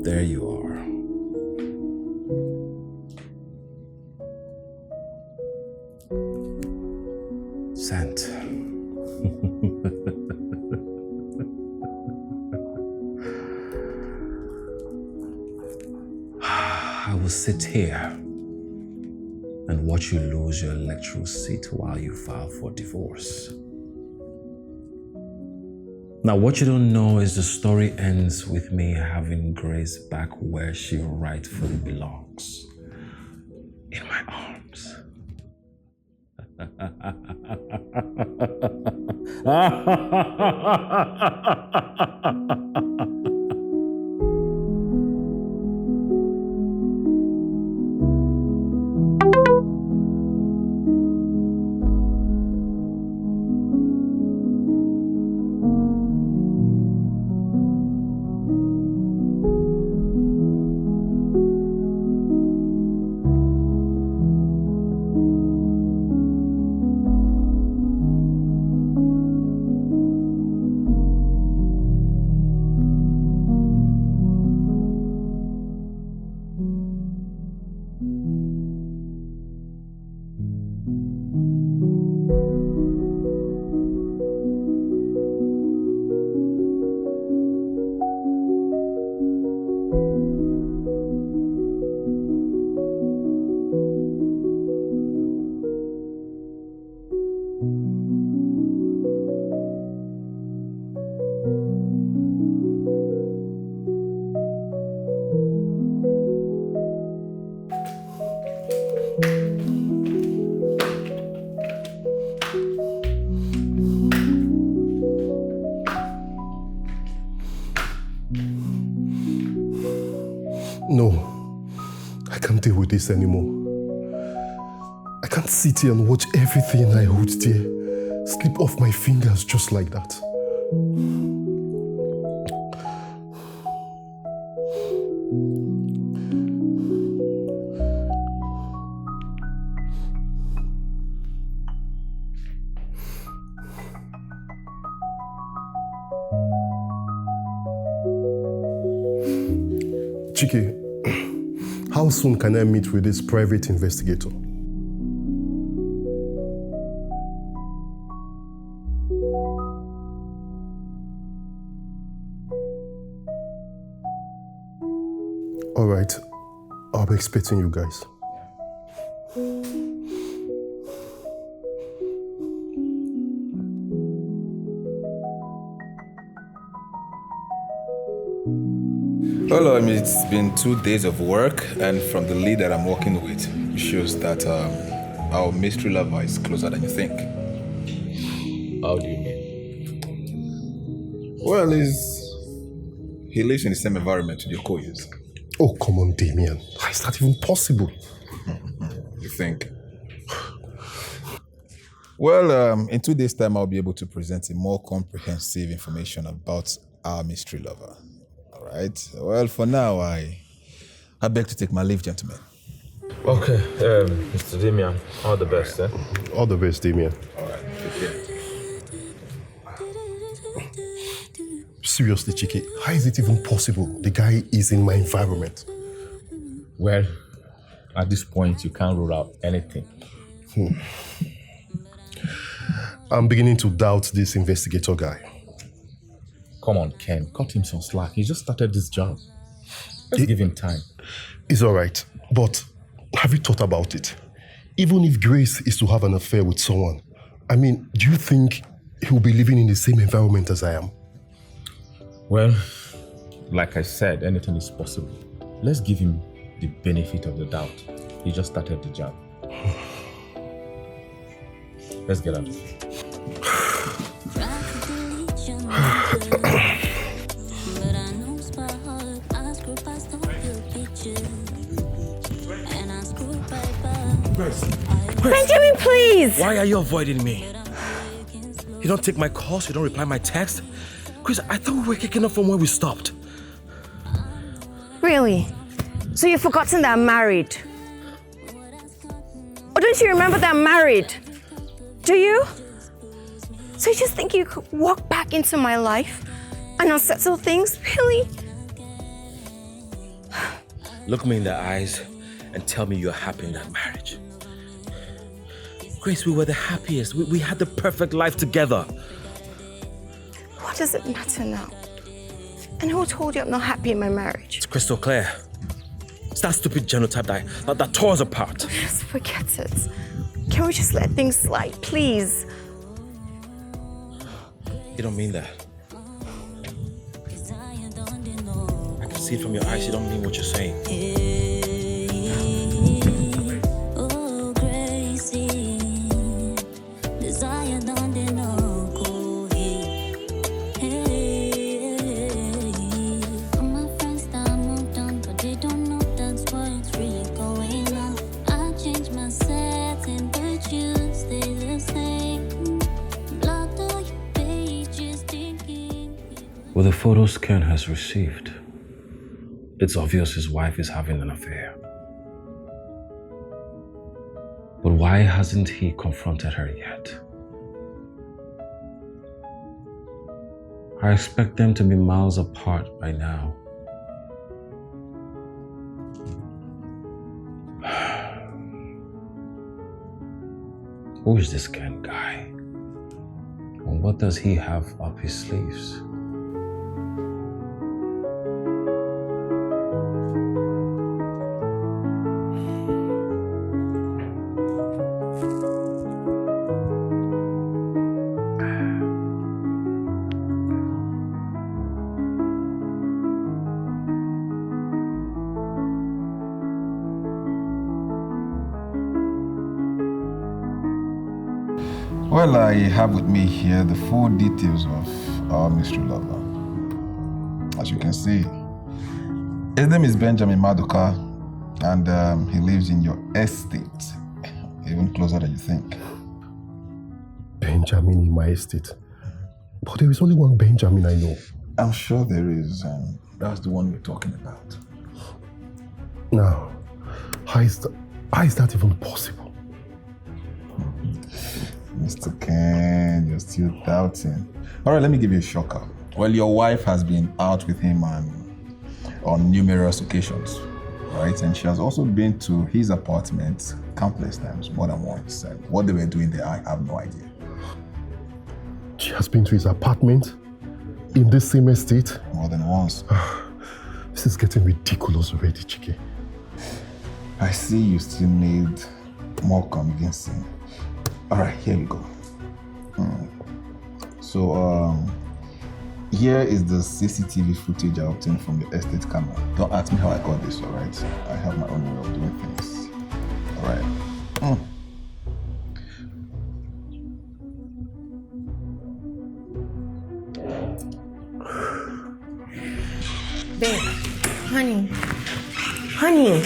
There you are. Sent. I will sit here and watch you lose your electoral seat while you file for divorce. Now, what you don't know is the story ends with me having Grace back where she rightfully belongs. In my arms. No, I can't deal with this anymore. I can't sit here and watch everything I hold dear slip off my fingers just like that. Chike, how soon can I meet with this private investigator? All right, I'll be expecting you guys. Well, it's been 2 days of work, and from the lead that I'm working with, it shows that our mystery lover is closer than you think. How do you mean? Well, he lives in the same environment with your co-use. Oh, come on, Damien. How is that even possible? You think? Well, in 2 days' time, I'll be able to present a more comprehensive information about our mystery lover. All right. Well, for now, I beg to take my leave, gentlemen. Okay, Mr. Damian, all the best, eh? All the best, Damien. All right. Take care. Seriously, Chike, how is it even possible the guy is in my environment? Well, at this point, you can't rule out anything. I'm beginning to doubt this investigator guy. Come on, Ken, cut him some slack. He just started this job. Let's give him time. It's all right, but have you thought about it? Even if Grace is to have an affair with someone, I mean, do you think he'll be living in the same environment as I am? Well, like I said, anything is possible. Let's give him the benefit of the doubt. He just started the job. Let's get out of here. Benjamin, please! Why are you avoiding me? You don't take my calls, you don't reply my text? Chris, I thought we were kicking off from where we stopped. Really? So you've forgotten that I'm married? Or don't you remember that I'm married? Do you? So you just think you could walk back into my life and unsettle things? Really? Look me in the eyes and tell me you're happy in that marriage. Grace, we were the happiest. We had the perfect life together. What does it matter now? And who told you I'm not happy in my marriage? It's crystal clear. It's that stupid genotype that tore us apart. Just forget it. Can we just let things slide, please? You don't mean that. I can see it from your eyes. You don't mean what you're saying. With the photos Ken has received, it's obvious his wife is having an affair. But why hasn't he confronted her yet? I expect them to be miles apart by now. Who is this Ken guy? And what does he have up his sleeves? Well, I have with me here the full details of our mystery lover. As you can see, his name is Benjamin Maduka, and he lives in your estate, even closer than you think. Benjamin in my estate? But there is only one Benjamin I know. I'm sure there is, and that's the one we're talking about. Now, how is that even possible? Mr. Ken, you're still doubting. All right, let me give you a shocker. Well, your wife has been out with him and on numerous occasions, right? And she has also been to his apartment countless times, more than once. And what they were doing there, I have no idea. She has been to his apartment in this same estate? More than once. This is getting ridiculous already, Chike. I see you still need more convincing. All right, here we go. So, here is the CCTV footage I obtained from the estate camera. Don't ask me how I got this, all right? I have my own way of doing things. All right. Babe, honey,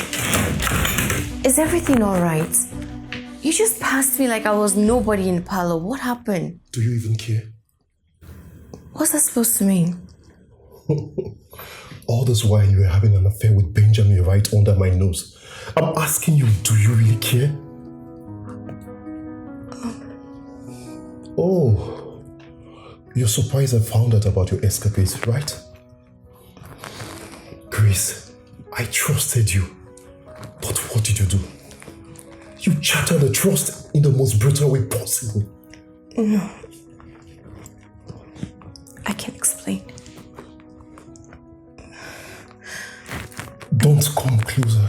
is everything all right? You just passed me like I was nobody in the parlor. What happened? Do you even care? What's that supposed to mean? All this while you were having an affair with Benjamin right under my nose. I'm asking you, do you really care? Oh, you're surprised I found out about your escapades, right? Grace, I trusted you. But what did you do? You shattered the trust in the most brutal way possible. No. I can explain. Don't come closer.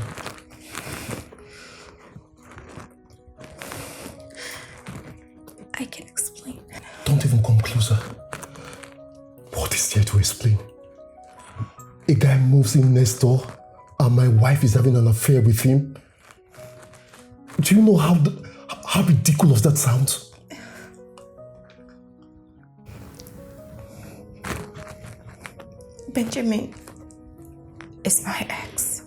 I can explain. Don't even come closer. What is there to explain? A guy moves in next door and my wife is having an affair with him. Do you know how ridiculous that sounds? Benjamin is my ex.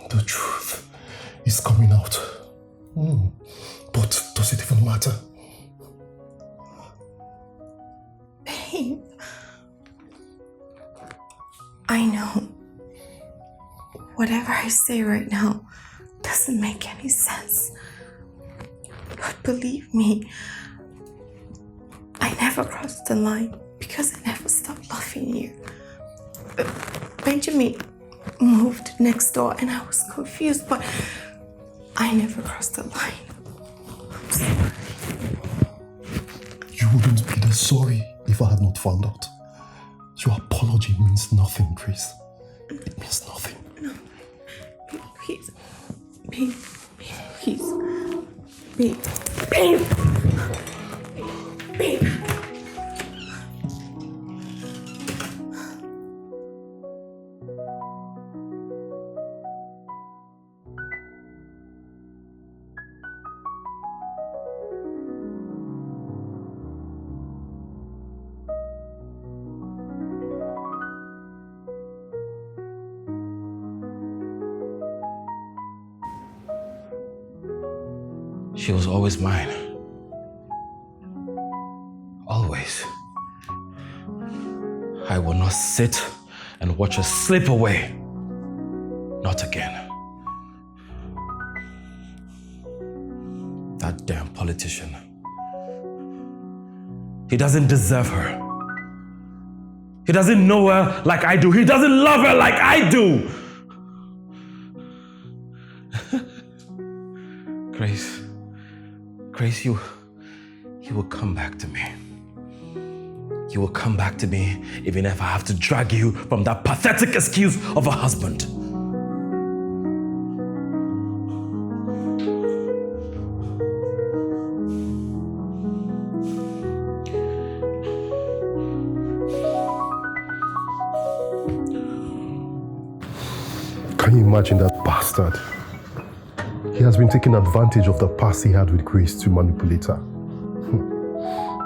The truth is coming out. But does it even matter? Babe, I know whatever I say right now doesn't make any sense. But believe me, I never crossed the line because I never stopped loving you. Benjamin moved next door and I was confused, but I never crossed the line. I'm sorry. You wouldn't be this sorry if I had not found out. Your apology means nothing, Grace. It means nothing. No. Please. Babe, please. Babe. Babe. Babe. She was always mine. Always. I will not sit and watch her slip away. Not again. That damn politician. He doesn't deserve her. He doesn't know her like I do. He doesn't love her like I do. Grace, you will come back to me. You will come back to me even if I have to drag you from that pathetic excuse of a husband. Can you imagine that bastard? He has been taking advantage of the past he had with Grace to manipulate her.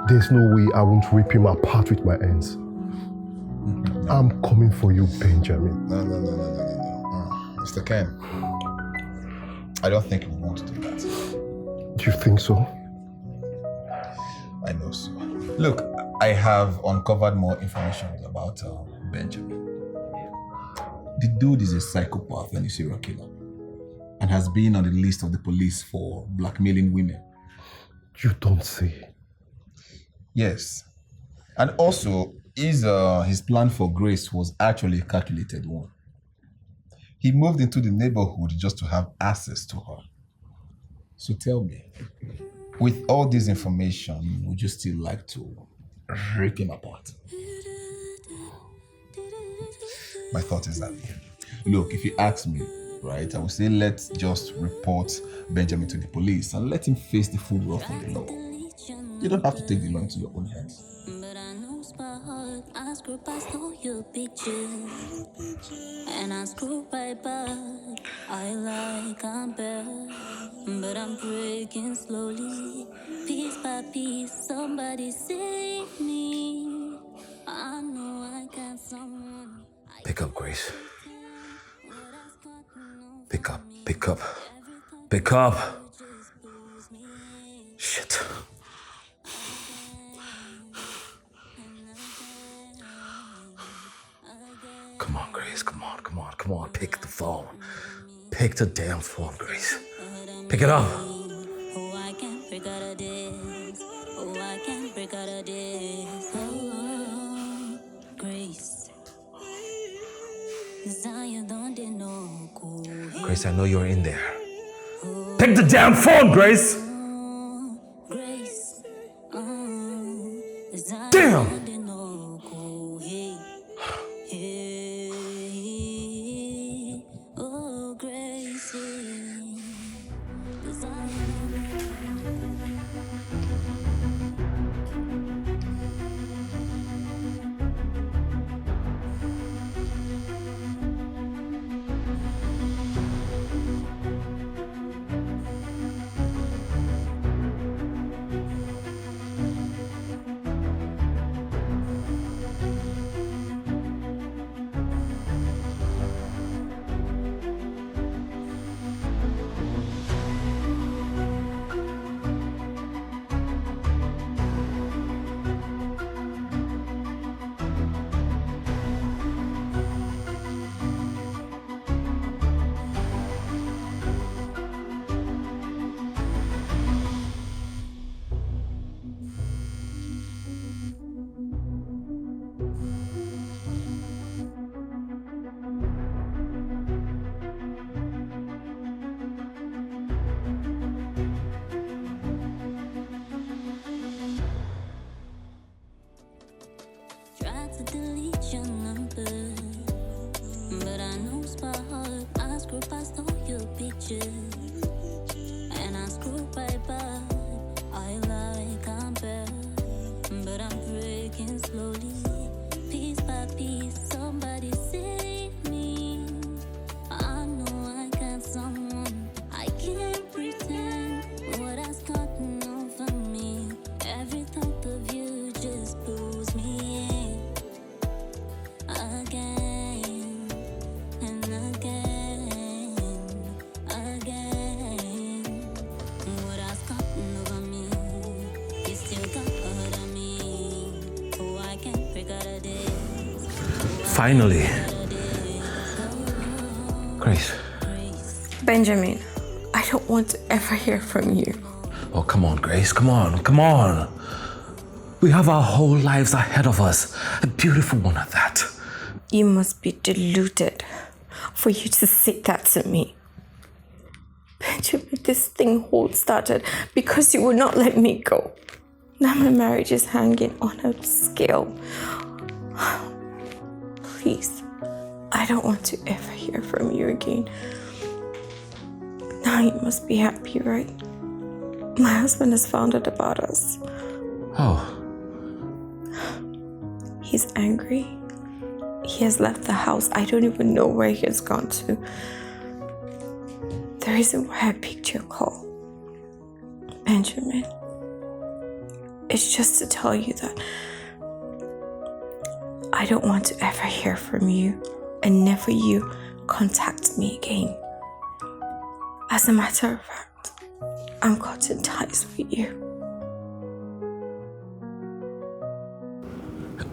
There's no way I won't rip him apart with my hands. I'm coming for you, Benjamin. No. Mr. Ken, I don't think we want to do that. Do you think so? I know so. Look, I have uncovered more information about Benjamin. The dude is a psychopath and a serial killer, and has been on the list of the police for blackmailing women. You don't say. Yes. And also, his plan for Grace was actually a calculated one. He moved into the neighborhood just to have access to her. So tell me, with all this information, would you still like to rip him apart? My thought is that, look, if you ask me, right, I would say let's just report Benjamin to the police and let him face the full wrath of the law. You don't have to take the law into your own hands. But I know by heart, I screw past all your pictures, and I screw right back. I like I'm bad, but I'm breaking slowly, piece by piece. Somebody save me. I know I got someone. Pick up, Grace. Pick up, pick up, pick up. Shit. Come on, Grace, come on, come on, come on. Pick the phone. Pick the damn phone, Grace. Pick it up. Oh, I can't break out of this. Oh, I can't break out of this. Oh, Grace. Grace, I know you're in there. Pick the damn phone, Grace! Damn! Try to delete your number, but I know by heart I screw past all your pictures, and I screw right back. I like I'm bad, but I'm breaking slowly, piece by piece. Somebody save me. I know I got someone. I can't pretend what has gotten over me. Every thought of you just pulls me in again and again, again. What has gotten over me, you still got hold of me. Oh, I can't break out of this. Finally. Grace. Benjamin, I don't want to ever hear from you. Oh, come on, Grace. Come on, come on. We have our whole lives ahead of us. A beautiful one at that. You must be deluded for you to say that to me. Benjamin, this thing whole started because you would not let me go. Now my marriage is hanging on a scale. Please, I don't want to ever hear from you again. Now you must be happy, right? My husband has found out about us. Oh. He's angry. He has left the house. I don't even know where he has gone to. The reason why I picked your call, Benjamin, is just to tell you that I don't want to ever hear from you and never you contact me again. As a matter of fact, I'm cutting ties with you.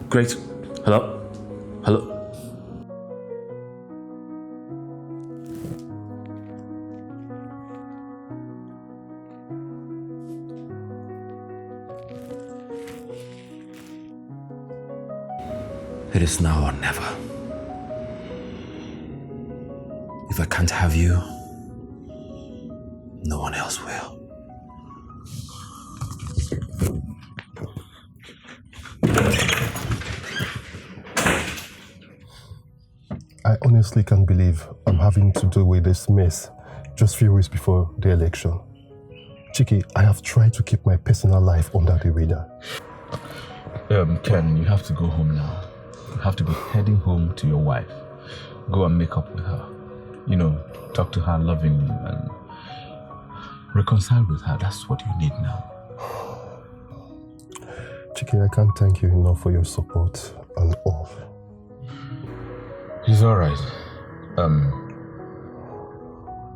Grace. Hello? Hello? It is now or never. If I can't have you, no one else will. I honestly can't believe I'm having to deal with this mess just few weeks before the election. Chiki, I have tried to keep my personal life under the radar. Ken, you have to go home now. You have to be heading home to your wife. Go and make up with her. You know, talk to her lovingly and reconcile with her. That's what you need now. Chiki, I can't thank you enough for your support and all. It's all right.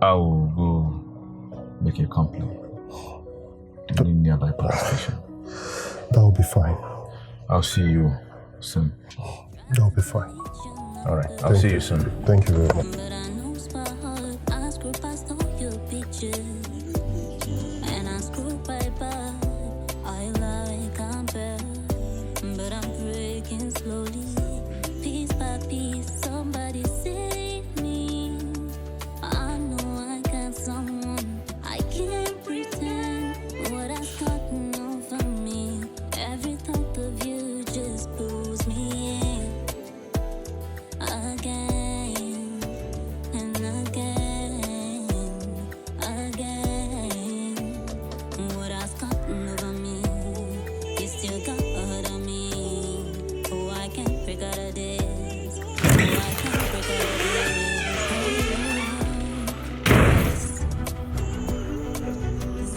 I'll go make a complaint in the nearby police station. That'll be fine. I'll see you soon. That'll be fine. All right. I'll see you soon. Thank you very much.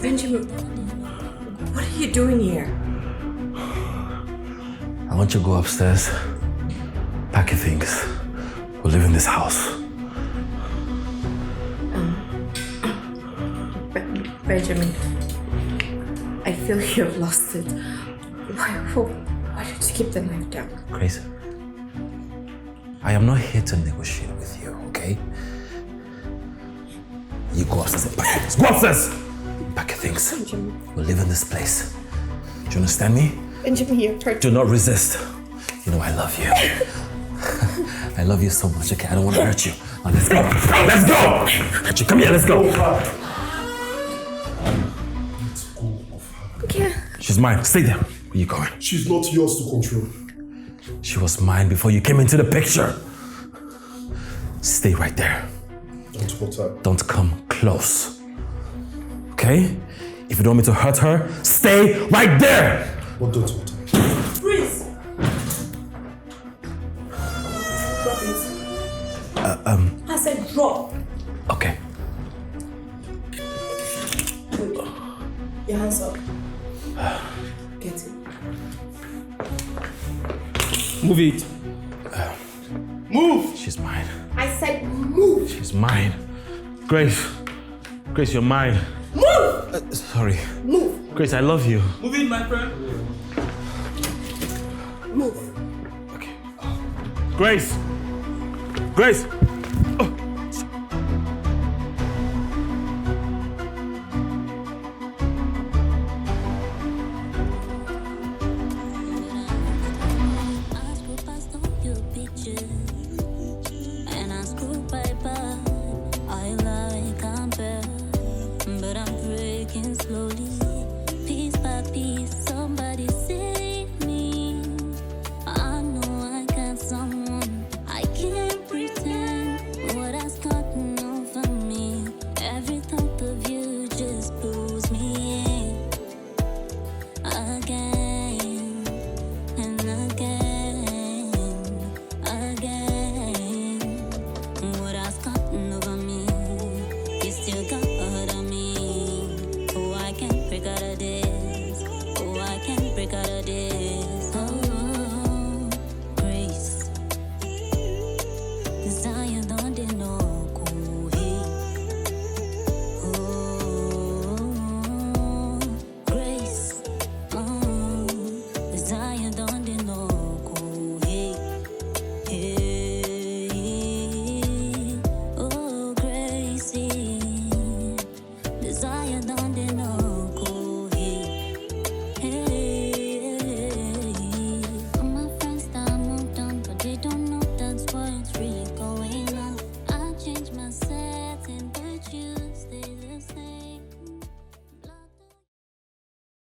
Benjamin, what are you doing here? I want you to go upstairs, pack your things. We'll live in this house. Benjamin, I feel you've lost it. Why did you keep the knife down? Grace, I am not here to negotiate with you, okay? You go upstairs and pack your things. Go upstairs! Pack your things. Benjamin. We'll live in this place. Do you understand me? Benjamin, you're hurt. Do not resist. You know I love you. I love you so much, okay? I don't want to hurt you. Now let's go. Let's go! Come here, let's go. Okay. She's mine. Stay there. Where are you going? She's not yours to control. She was mine before you came into the picture. Stay right there. Don't hurt her. Don't come close. Okay? If you don't want me to hurt her, stay right there! But don't hurt her. Freeze! Drop it. I said drop. Okay. Good. Your hands up. Get it. Move it. Move! She's mine. I said move. She's mine. Grace. Grace, you're mine. Move! Sorry. Move. Grace, I love you. Move it, my friend. Move. Grace. Grace.